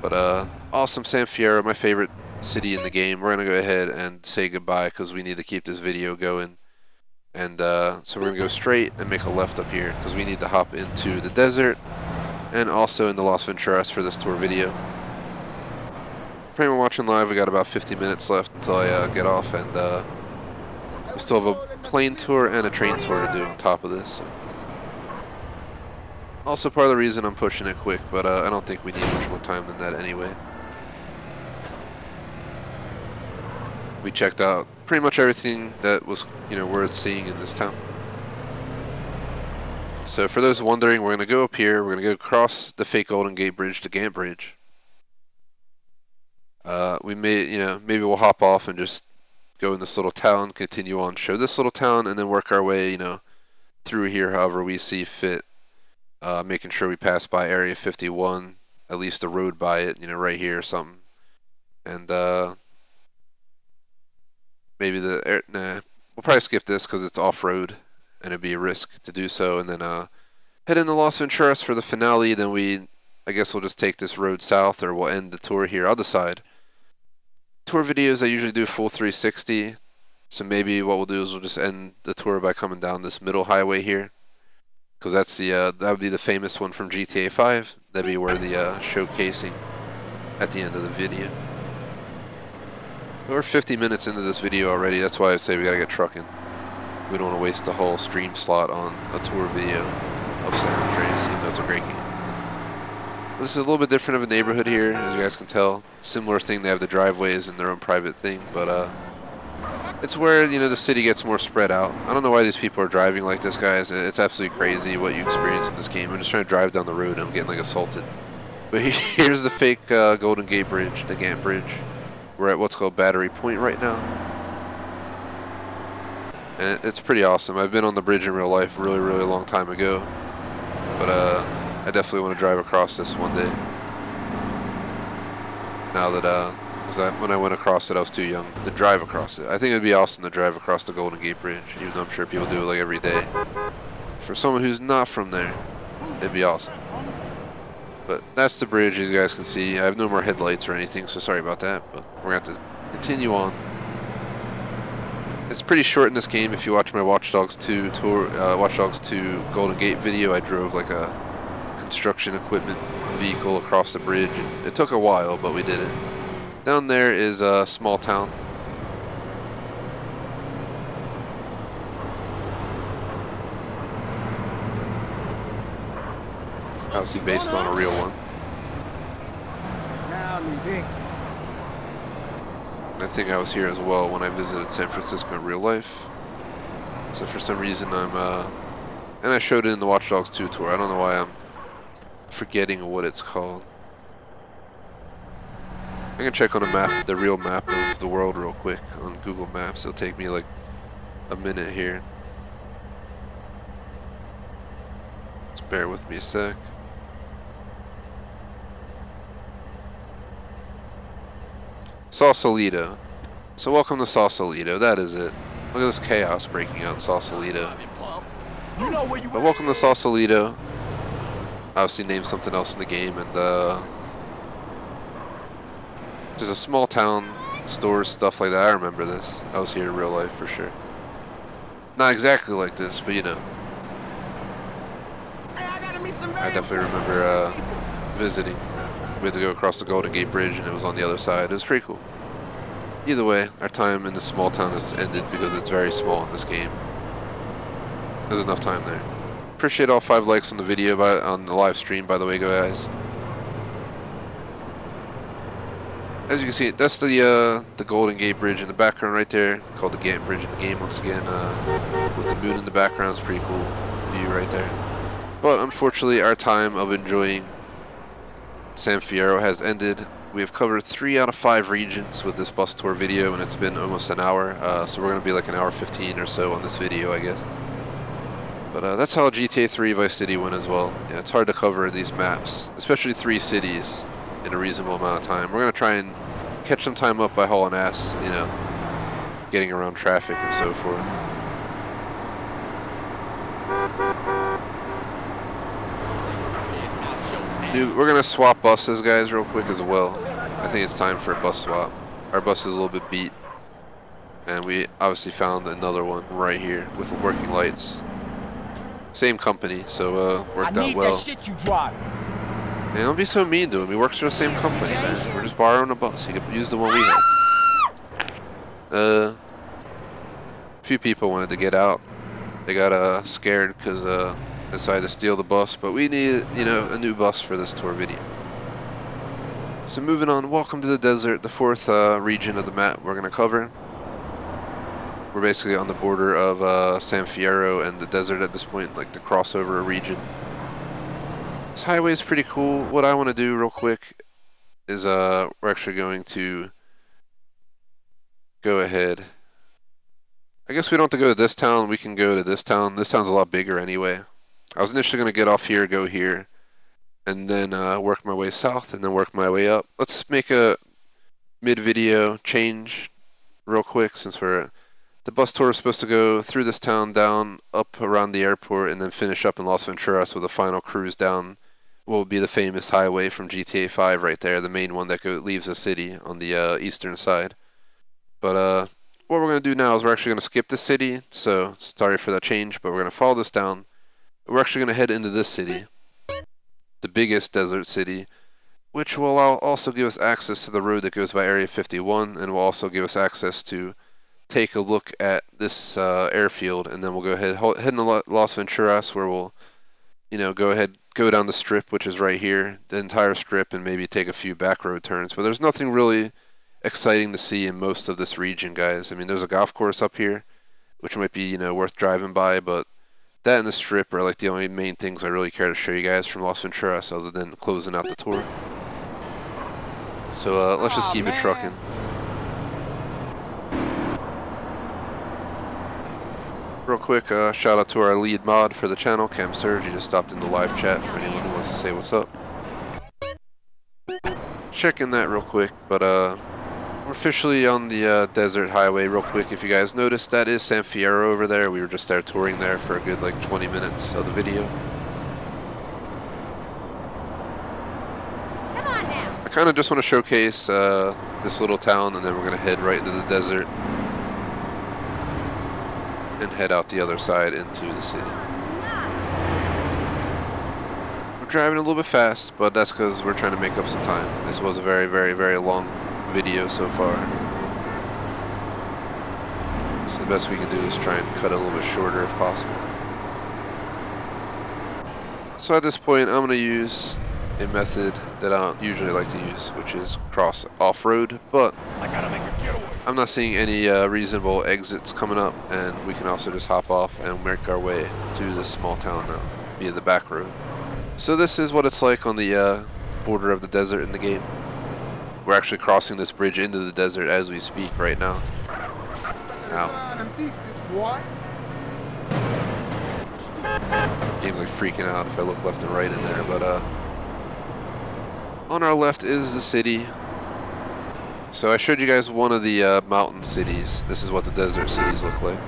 But awesome San Fierro, my favorite city in the game. We're gonna go ahead and say goodbye because we need to keep this video going. And so we're gonna go straight and make a left up here because we need to hop into the desert and also into Los Venturas for this tour video. For anyone watching live, we got about 50 minutes left until I get off, and we still have a plane tour and a train tour to do on top of this. So. Also part of the reason I'm pushing it quick, but I don't think we need much more time than that anyway. We checked out pretty much everything that was, you know, worth seeing in this town. So for those wondering, we're gonna go up here. We're gonna go across the fake Golden Gate Bridge to Ghent Bridge. We may, you know, maybe we'll hop off and just go in this little town, continue on, show this little town, and then work our way, you know, through here however we see fit. Making sure we pass by Area 51, at least the road by it, you know, right here or something. And maybe nah, we'll probably skip this because it's off-road and it'd be a risk to do so. And then head into Los Venturas for the finale. Then I guess we'll just take this road south, or we'll end the tour here. I'll decide. Tour videos, I usually do full 360. So maybe what we'll do is we'll just end the tour by coming down this middle highway here. Because that's that would be the famous one from GTA 5. That'd be where the showcasing at the end of the video. We're 50 minutes into this video already. That's why I say we gotta get trucking. We don't want to waste a whole stream slot on a tour video of San Andreas, even though it's a great game. This is a little bit different of a neighborhood here, as you guys can tell. Similar thing, they have the driveways and their own private thing, but it's where, you know, the city gets more spread out. I don't know why these people are driving like this, guys. It's absolutely crazy what you experience in this game. I'm just trying to drive down the road and I'm getting like assaulted. But here's the fake Golden Gate Bridge, the Gant Bridge. We're at what's called Battery Point right now. And it's pretty awesome. I've been on the bridge in real life a really, really long time ago. But I definitely want to drive across this one day. Now that, when I went across it, I was too young to drive across it. I think it'd be awesome to drive across the Golden Gate Bridge, even though I'm sure people do it like every day. For someone who's not from there, it'd be awesome. But that's the bridge, as you guys can see. I have no more headlights or anything, so sorry about that. But we're going to have to continue on. It's pretty short in this game. If you watch my Watch Dogs 2 tour, Watch Dogs 2 Golden Gate video, I drove like a construction equipment vehicle across the bridge. It took a while, but we did it. Down there is a small town. Obviously based on a real one. I think I was here as well when I visited San Francisco in real life. So for some reason and I showed it in the Watch Dogs 2 tour. I don't know why I'm forgetting what it's called. I can check on a map, the real map of the world real quick on Google Maps. It'll take me like a minute here. Just bear with me a sec. Sausalito. So welcome to Sausalito, that is it. Look at this chaos breaking out in Sausalito. But welcome to Sausalito. Obviously named something else in the game, and there's a small town, stores, stuff like that. I remember this. I was here in real life for sure. Not exactly like this, but you know. I definitely remember visiting. We had to go across the Golden Gate Bridge and it was on the other side. It was pretty cool. Either way, our time in this small town has ended because it's very small in this game. There's enough time there. Appreciate all 5 likes on the video, on the live stream, by the way, guys. As you can see, that's the Golden Gate Bridge in the background right there, called the Gant Bridge in the game once again, with the moon in the background. It's a pretty cool view right there. But unfortunately, our time of enjoying San Fierro has ended. We have covered 3 out of 5 regions with this bus tour video, and it's been almost an hour, so we're going to be like an hour 15 or so on this video, I guess. But that's how GTA 3 Vice City went as well. Yeah, it's hard to cover these maps, especially 3 cities, in a reasonable amount of time. We're going to try and catch some time up by hauling ass, you know, getting around traffic and so forth. We're going to swap buses, guys, real quick as well. I think it's time for a bus swap. Our bus is a little bit beat, and we obviously found another one right here with working lights. Same company, so worked out well. That shit you drive. Man, don't be so mean to him. He works for the same company, man. We're just borrowing a bus. He could use the one we have. A few people wanted to get out. They got scared because decided to steal the bus, but we need, you know, a new bus for this tour video. So moving on, welcome to the desert, the 4th region of the map we're going to cover. We're basically on the border of San Fierro and the desert at this point, like the crossover region. This highway is pretty cool. What I want to do real quick is we're actually going to go ahead. I guess we don't have to go to this town. We can go to this town. This town's a lot bigger anyway. I was initially going to get off here, go here, and then work my way south and then work my way up. Let's make a mid-video change real quick since the bus tour is supposed to go through this town, down, up around the airport, and then finish up in Los Venturas with a final cruise down what will be the famous highway from GTA 5 right there, the main one that leaves the city on the eastern side. But what we're going to do now is we're actually going to skip the city, so sorry for that change, but we're going to follow this down. We're actually going to head into this city, the biggest desert city, which will also give us access to the road that goes by Area 51, and will also give us access to take a look at this airfield, and then we'll go ahead head into Las Venturas, where we'll, go down the strip, which is right here, the entire strip, and maybe take a few back road turns. But there's nothing really exciting to see in most of this region, guys. I mean, there's a golf course up here, which might be, worth driving by, but that and the strip are like the only main things I really care to show you guys from Las Venturas, other than closing out the tour. So let's just keep it trucking. Real quick, shout out to our lead mod for the channel, Cam Surge. He just stopped in the live chat for anyone who wants to say what's up. Checking that real quick, but we're officially on the desert highway real quick. If you guys noticed, that is San Fierro over there. We were just there touring there for a good like 20 minutes of the video. Come on now. I kind of just want to showcase this little town, and then we're going to head right into the desert and head out the other side into the city. We're driving a little bit fast, but that's because we're trying to make up some time. This was a very, very, very long video so far. So the best we can do is try and cut it a little bit shorter if possible. So at this point, I'm going to use a method that I don't usually like to use, which is cross off-road, but I gotta make a getaway. I'm not seeing any reasonable exits coming up, and we can also just hop off and make our way to this small town now via the back road. So this is what it's like on the border of the desert in the game. We're actually crossing this bridge into the desert as we speak right now. Game's like freaking out if I look left and right in there, but on our left is the city. So I showed you guys one of the mountain cities. This is what the desert cities look like.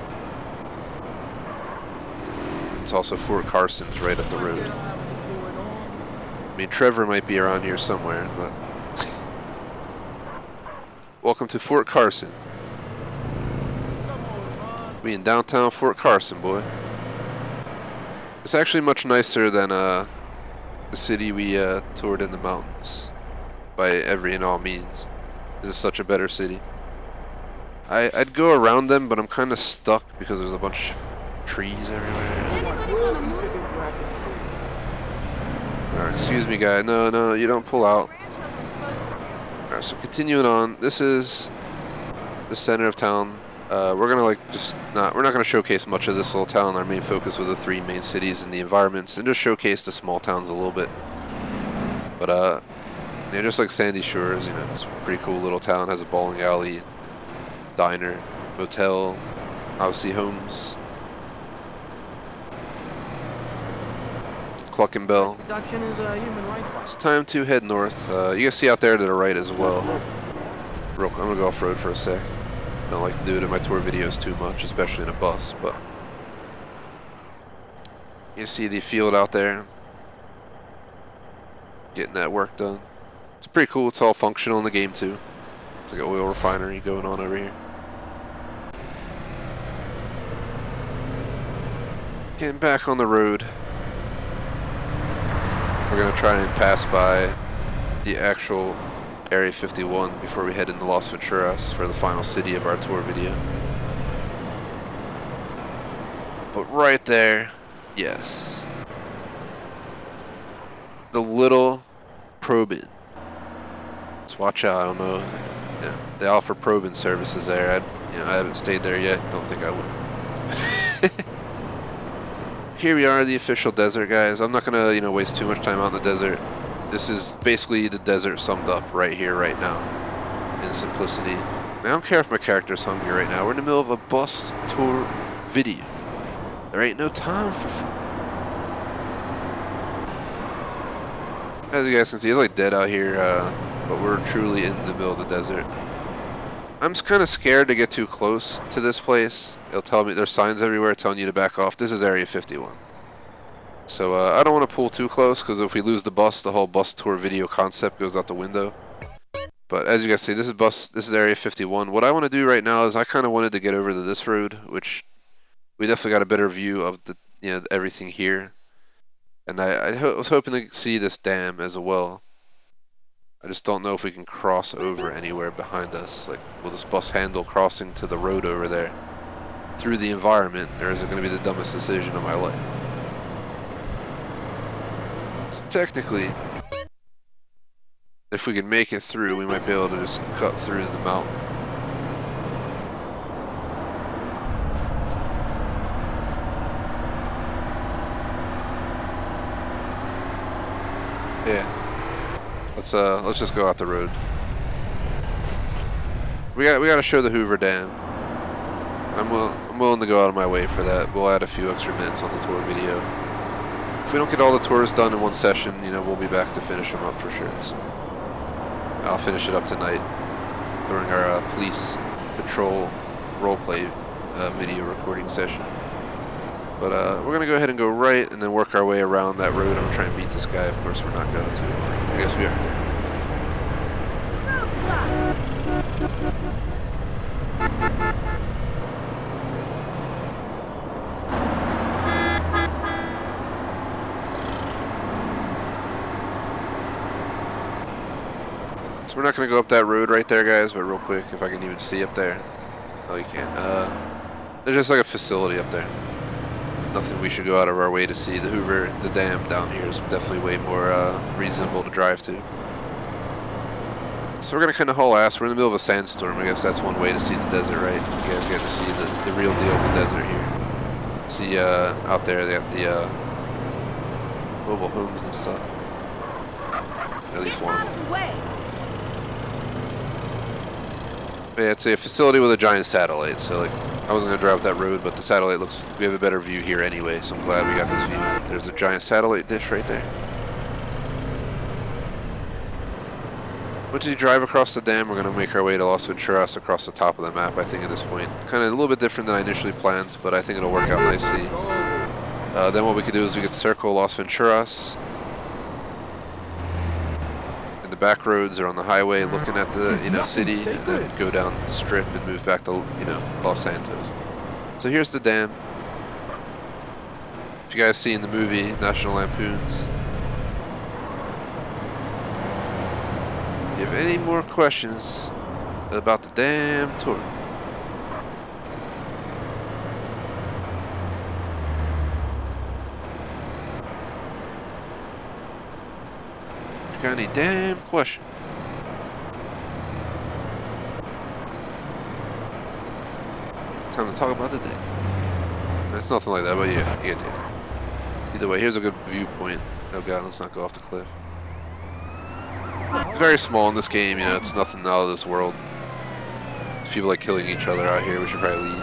It's also Fort Carson's right up the road. I mean, Trevor might be around here somewhere, but welcome to Fort Carson. We in downtown Fort Carson, boy. It's actually much nicer than the city we toured in the mountains, by every and all means. This is such a better city. I'd go around them, but I'm kind of stuck because there's a bunch of trees everywhere. Alright, excuse me, guy. No, you don't pull out. Alright, so continuing on. This is the center of town. We're gonna we're not gonna showcase much of this little town. Our main focus was the three main cities and the environments, and just showcase the small towns a little bit. But yeah, just like Sandy Shores, it's a pretty cool little town. Has a bowling alley, diner, motel, obviously homes. Cluck and Bell. Production is a human rights. It's time to head north. You guys see out there to the right as well. Real quick, I'm gonna go off road for a sec. I don't like to do it in my tour videos too much, especially in a bus, but you see the field out there. Getting that work done. It's pretty cool. It's all functional in the game too. It's like an oil refinery going on over here. Getting back on the road. We're going to try and pass by the actual Area 51 before we head into Las Venturas for the final city of our tour video. But right there, yes. The little probing. Let's watch out. I don't know. Yeah, they offer probing services there. I haven't stayed there yet. Don't think I would. Here we are, the official desert, guys. I'm not gonna, waste too much time out in the desert. This is basically the desert summed up right here, right now, in simplicity. I don't care if my character's hungry right now. We're in the middle of a bus tour video. There ain't no time for food. As you guys can see, it's like dead out here, but we're truly in the middle of the desert. I'm just kind of scared to get too close to this place. It'll tell me, there's signs everywhere telling you to back off. This is Area 51. So I don't want to pull too close, because if we lose the bus, the whole bus tour video concept goes out the window. But as you guys see, this is Area 51. What I want to do right now is I kind of wanted to get over to this road, which we definitely got a better view of the everything here. And I was hoping to see this dam as well. I just don't know if we can cross over anywhere behind us. Like, will this bus handle crossing to the road over there through the environment, or is it going to be the dumbest decision of my life? So technically, if we can make it through, we might be able to just cut through the mountain. Yeah. Let's just go out the road. We got to show the Hoover Dam. I'm willing to go out of my way for that. We'll add a few extra minutes on the tour video. If we don't get all the tours done in one session, you know, we'll be back to finish them up for sure. So I'll finish it up tonight during our police patrol roleplay video recording session. But we're gonna go ahead and go right, and then work our way around that road. I'm gonna try and beat this guy. Of course, we're not going to. I guess we are. So we're not gonna go up that road right there, guys. But real quick, if I can even see up there. Oh, you can't. There's just like a facility up there. Nothing we should go out of our way to see. The dam down here is definitely way more reasonable to drive to. So we're gonna kind of haul ass. We're in the middle of a sandstorm. I guess that's one way to see the desert, right? You guys get to see the real deal of the desert here. See out there they got the mobile homes and stuff. At least one of them. But yeah, it's a facility with a giant satellite. So like, I wasn't gonna drive up that road, but the satellite looks. We have a better view here anyway. So I'm glad we got this view. There's a giant satellite dish right there. Once you drive across the dam, we're going to make our way to Los Venturas across the top of the map, I think, at this point. Kind of a little bit different than I initially planned, but I think it'll work out nicely. Then what we could do is we could circle Los Venturas. And the back roads are on the highway looking at the city, and then go down the strip and move back to Los Santos. So here's the dam. If you guys seen the movie National Lampoon's, if you have any more questions about the damn tour, if you got any damn question, it's time to talk about the day. It's nothing like that, but yeah, you get it. Either way, here's a good viewpoint. Oh god, let's not go off the cliff. It's very small in this game, it's nothing out of this world. There's people like killing each other out here. We should probably leave.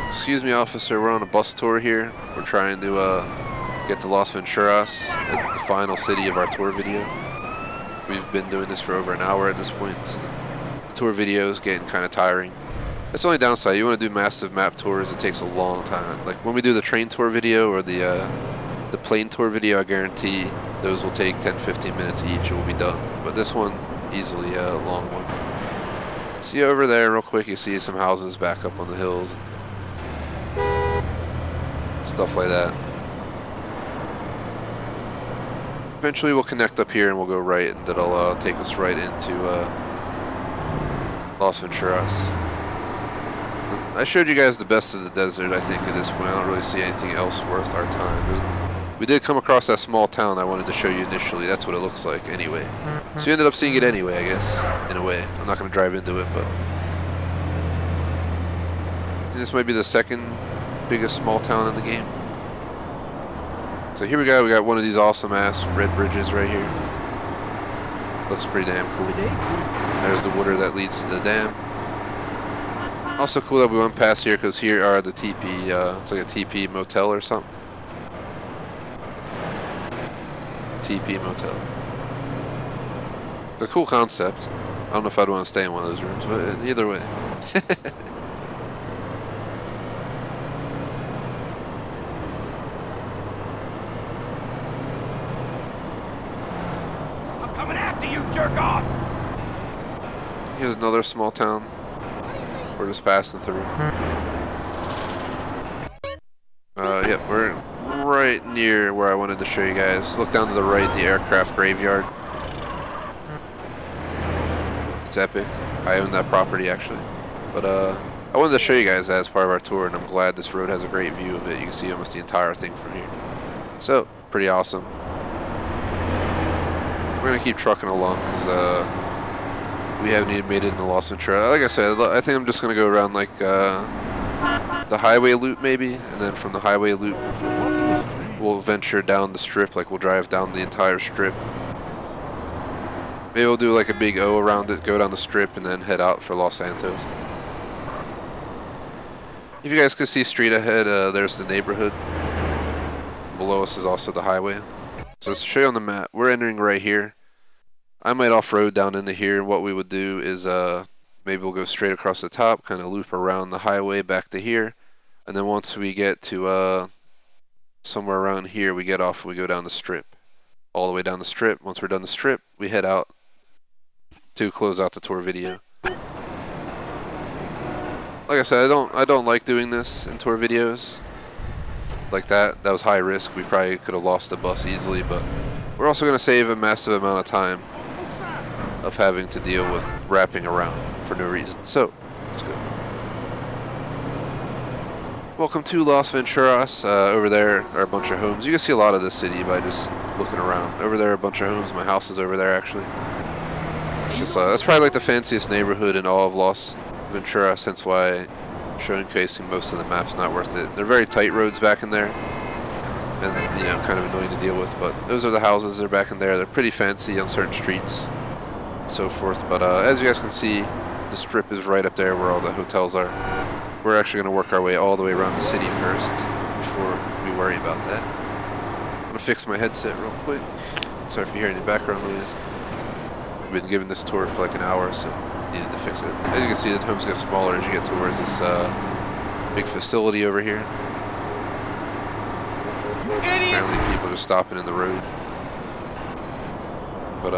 Excuse me, officer, we're on a bus tour here. We're trying to get to Los Venturas, the final city of our tour video. We've been doing this for over an hour at this point, so the tour video is getting kind of tiring. That's the only downside. You want to do massive map tours, it takes a long time. Like when we do the train tour video or the plane tour video, I guarantee those will take 10-15 minutes each and we'll be done. But this one, easily a long one. See over there real quick, you see some houses back up on the hills. Stuff like that. Eventually we'll connect up here and we'll go right, and that'll take us right into Los Venturas. I showed you guys the best of the desert, I think, at this point. I don't really see anything else worth our time. We did come across that small town I wanted to show you initially. That's what it looks like anyway. So you ended up seeing it anyway, I guess, in a way. I'm not going to drive into it, but I think this might be the second biggest small town in the game. So here we go. We got one of these awesome-ass red bridges right here. Looks pretty damn cool. There's the water that leads to the dam. Also cool that we went past here, because here are the teepee, it's like a teepee motel or something. Teepee motel. It's a cool concept. I don't know if I'd want to stay in one of those rooms, but either way. I'm coming after you, jerk off! Here's another small town. We're just passing through. Yep, we're right near where I wanted to show you guys. Look down to the right, the aircraft graveyard. It's epic. I own that property actually. But I wanted to show you guys that as part of our tour, and I'm glad this road has a great view of it. You can see almost the entire thing from here. So, pretty awesome. We're gonna keep trucking along because we haven't even made it into Los Santos. Like I said, I think I'm just gonna go around like the highway loop maybe, and then from the highway loop we'll venture down the strip. Like we'll drive down the entire strip. Maybe we'll do like a big O around it, go down the strip, and then head out for Los Santos. If you guys can see straight ahead, there's the neighborhood. Below us is also the highway. So to show you on the map, we're entering right here. I might off-road down into here, and what we would do is maybe we'll go straight across the top, kind of loop around the highway back to here, and then once we get to somewhere around here, we get off and we go down the strip. All the way down the strip. Once we're done the strip, we head out to close out the tour video. Like I said, I don't like doing this in tour videos like that. That was high risk. We probably could have lost the bus easily, but we're also going to save a massive amount of time of having to deal with wrapping around for no reason. So, let's go. Welcome to Las Venturas. Over there are a bunch of homes. You can see a lot of this city by just looking around. Over there are a bunch of homes. My house is over there actually. It's just that's probably like the fanciest neighborhood in all of Las Venturas, hence why showcasing most of the map's not worth it. They're very tight roads back in there, and you know, kind of annoying to deal with, but those are the houses that are back in there. They're pretty fancy on certain streets and so forth, but as you guys can see, the strip is right up there where all the hotels are. We're actually going to work our way all the way around the city first before we worry about that. I'm going to fix my headset real quick. Sorry if you hear any background noise. We've been giving this tour for like an hour, so needed to fix it. As you can see, the homes get smaller as you get towards this big facility over here. Apparently people are just stopping in the road. But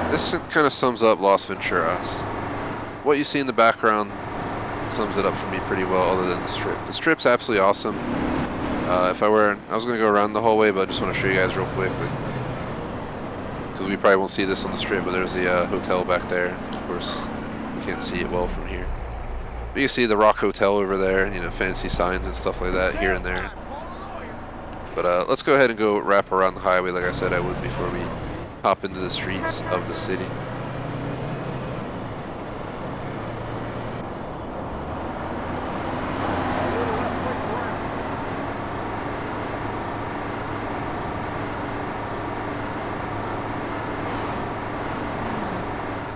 this kind of sums up Las Venturas. What you see in the background sums it up for me pretty well, other than the strip. The strip's absolutely awesome. I was going to go around the whole way, but I just want to show you guys real quick. Because we probably won't see this on the strip, but there's the hotel back there. Of course, we can't see it well from here. But you see the Rock Hotel over there, you know, fancy signs and stuff like that here and there. But let's go ahead and go wrap around the highway like I said I would before we hop into the streets of the city.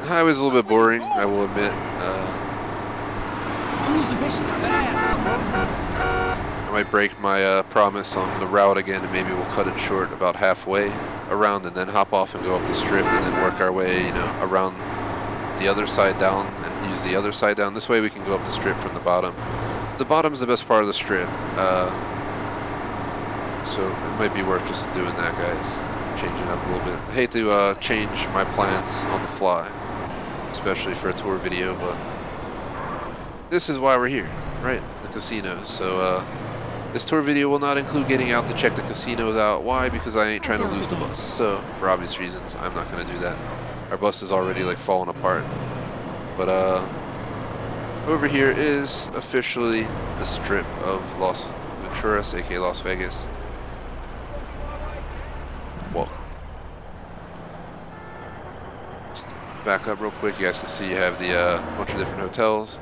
The highway's a little bit boring, I will admit. I might break my promise on the route again, and maybe we'll cut it short about halfway around and then hop off and go up the strip and then work our way, you know, around the other side down and use the other side down. This way we can go up the strip from the bottom. The bottom is the best part of the strip, so it might be worth just doing that, guys. Changing up a little bit. I hate to change my plans on the fly, especially for a tour video, but this is why we're here, right? The casinos. So this tour video will not include getting out to check the casinos out. Why? Because I ain't trying to lose the bus. So for obvious reasons, I'm not going to do that. Our bus is already like falling apart. But over here is officially the strip of Las Venturas, aka Las Vegas. Welcome. Just back up real quick. You guys can see you have the bunch of different hotels.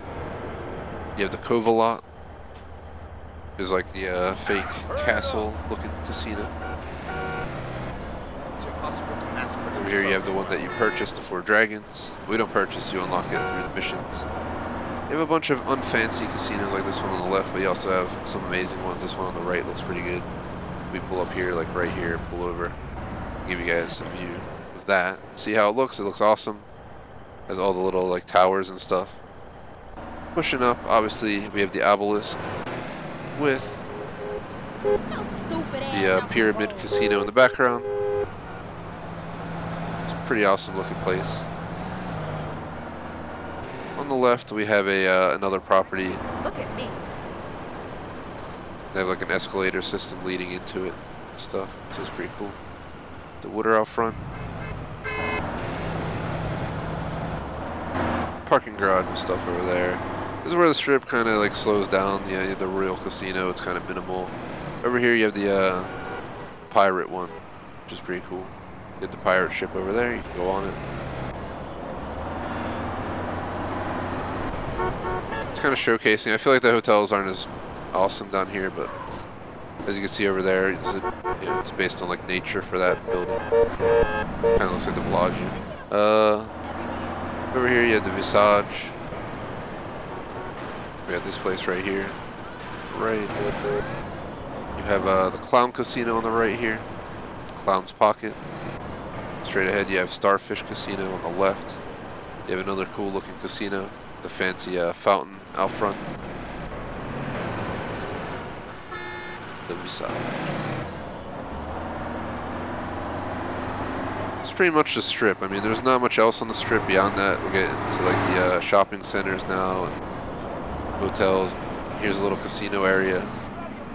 You have the Cova lot. Is like the fake castle-looking casino. Over here you have the one that you purchased, the Four Dragons. We don't purchase, you unlock it through the missions. You have a bunch of unfancy casinos like this one on the left, but you also have some amazing ones. This one on the right looks pretty good. We pull up here, like right here, pull over. Give you guys a view of that. See how it looks? It looks awesome. Has all the little like towers and stuff. Pushing up, obviously, we have the obelisk with the pyramid casino in the background. It's a pretty awesome looking place. On the left, we have a another property. Look at me. They have like an escalator system leading into it and stuff, so it's pretty cool. The water out front. Parking garage and stuff over there. This is where the strip kind of like slows down. Yeah, you have the Royal Casino, it's kind of minimal. Over here you have the pirate one, which is pretty cool. You have the pirate ship over there, you can go on it. It's kind of showcasing. I feel like the hotels aren't as awesome down here, but as you can see over there, it's based on like nature for that building. Kind of looks like the Bellagio. Over here you have the Visage. We have this place right here. Right. You have the Clown Casino on the right here. Clown's Pocket. Straight ahead you have Starfish Casino on the left. You have another cool looking casino. The fancy fountain out front. The Visage. It's pretty much the strip. I mean, there's not much else on the strip beyond that. We'll get into like the shopping centers now and hotels. Here's a little casino area,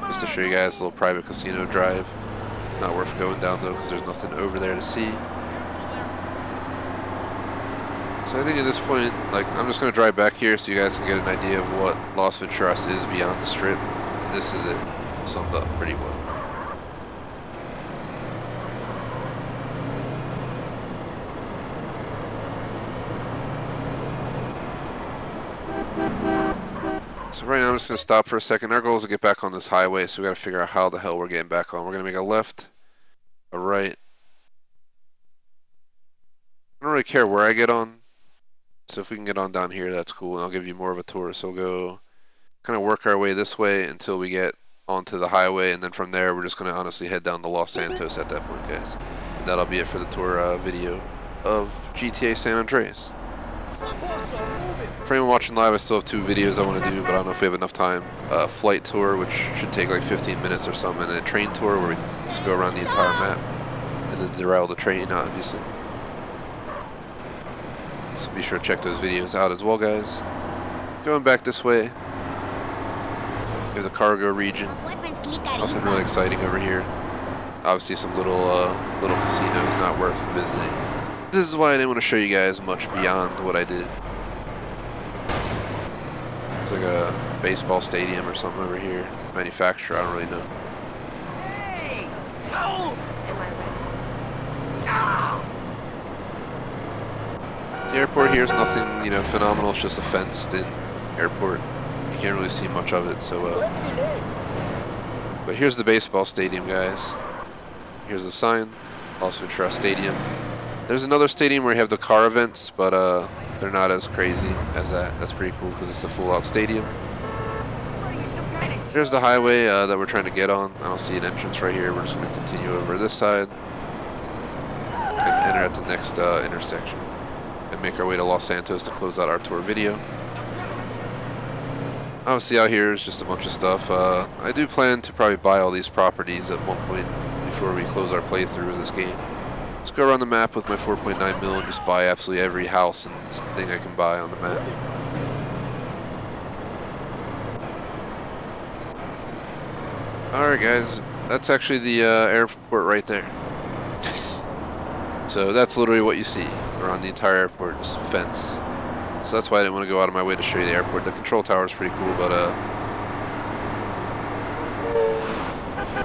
just to show you guys a little private casino drive. Not worth going down though, because there's nothing over there to see. So I think at this point, like, I'm just going to drive back here so you guys can get an idea of what Las Venturas is beyond the strip. And this is it, summed up pretty well. So right now I'm just going to stop for a second. Our goal is to get back on this highway, so we got to figure out how the hell we're getting back on. We're going to make a left, a right. I don't really care where I get on. So if we can get on down here, that's cool, and I'll give you more of a tour. So we'll go kind of work our way this way until we get onto the highway, and then from there we're just going to honestly head down to Los Santos at that point, guys. And that'll be it for the tour video of GTA San Andreas. For anyone watching live, I still have 2 videos I want to do, but I don't know if we have enough time. A flight tour, which should take like 15 minutes or something, and a train tour where we just go around the entire map, and then derail the train, obviously. So be sure to check those videos out as well, guys. Going back this way, we have the cargo region. Nothing really exciting over here. Obviously some little casinos not worth visiting. This is why I didn't want to show you guys much beyond what I did. It's like a baseball stadium or something over here. Manufacturer, I don't really know. Hey! No! Am The airport here is nothing, phenomenal. It's just a fenced-in airport. You can't really see much of it, so. But here's the baseball stadium, guys. Here's the sign, Los Venturas Stadium. There's another stadium where you have the car events, but they're not as crazy as that. That's pretty cool because it's a full-out stadium. Here's the highway that we're trying to get on. I don't see an entrance right here. We're just going to continue over this side and enter at the next intersection and make our way to Los Santos to close out our tour video. Obviously out here is just a bunch of stuff. I do plan to probably buy all these properties at one point before we close our playthrough of this game. Let's go around the map with my 4.9 mil and just buy absolutely every house and thing I can buy on the map. Alright guys, that's actually the airport right there. So that's literally what you see around the entire airport, just a fence. So that's why I didn't want to go out of my way to show you the airport. The control tower is pretty cool, but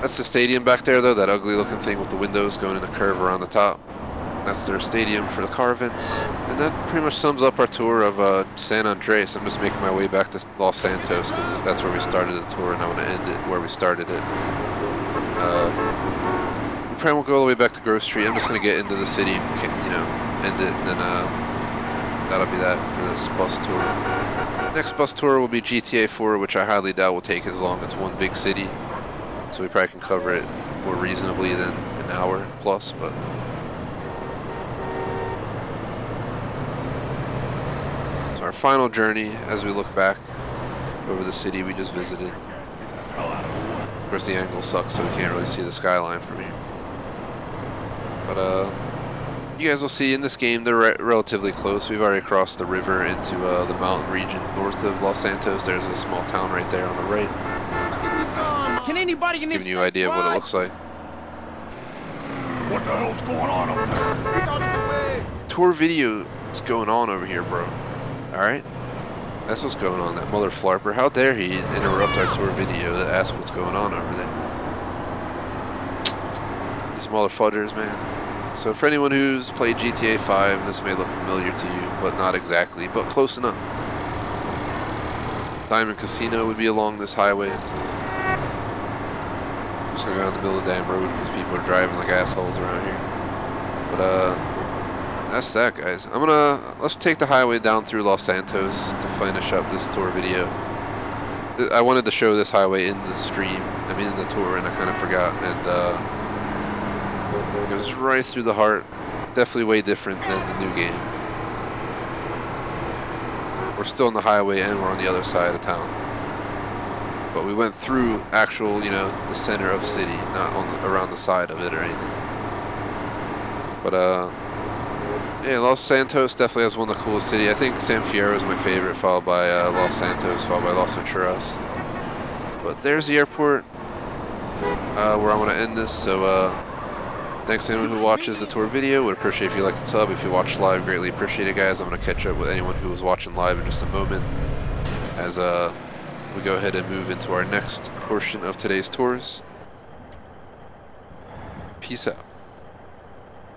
that's the stadium back there though, that ugly looking thing with the windows going in a curve around the top. That's their stadium for the car events. And that pretty much sums up our tour of San Andreas. I'm just making my way back to Los Santos because that's where we started the tour, and I want to end it where we started it. We probably won't go all the way back to Grove Street. I'm just going to get into the city, end it, and then that'll be that for this bus tour. Next bus tour will be GTA 4, which I highly doubt will take as long. It's one big city, so we probably can cover it more reasonably than an hour plus, but. So our final journey as we look back over the city we just visited. Of course the angle sucks, so we can't really see the skyline from here. But you guys will see in this game they're relatively close. We've already crossed the river into the mountain region north of Los Santos. There's a small town right there on the right. anybody in this Giving you an idea of what it looks like. What the hell's going on up there? Get out of the way! Tour video is going on over here, bro. Alright? That's what's going on, that mother flarper. How dare he interrupt our tour video to ask what's going on over there. These mother fudgers, man. So for anyone who's played GTA 5, this may look familiar to you, but not exactly, but close enough. Diamond Casino would be along this highway. I'm just gonna go down the middle of the damn road because people are driving like assholes around here. But that's that, guys. Let's take the highway down through Los Santos to finish up this tour video. I wanted to show this highway in the stream, in the tour, and I kind of forgot. And it goes right through the heart. Definitely way different than the new game. We're still on the highway and we're on the other side of town. But we went through actual, the center of city, not around the side of it or anything. But yeah, Los Santos definitely has one of the coolest cities. I think San Fierro is my favorite, followed by Los Santos, followed by Los Venturas. But there's the airport where I want to end this. So thanks to anyone who watches the tour video. Would appreciate if you like and sub. If you watch live, greatly appreciate it, guys. I'm going to catch up with anyone who was watching live in just a moment as we go ahead and move into our next portion of today's tours. Peace out.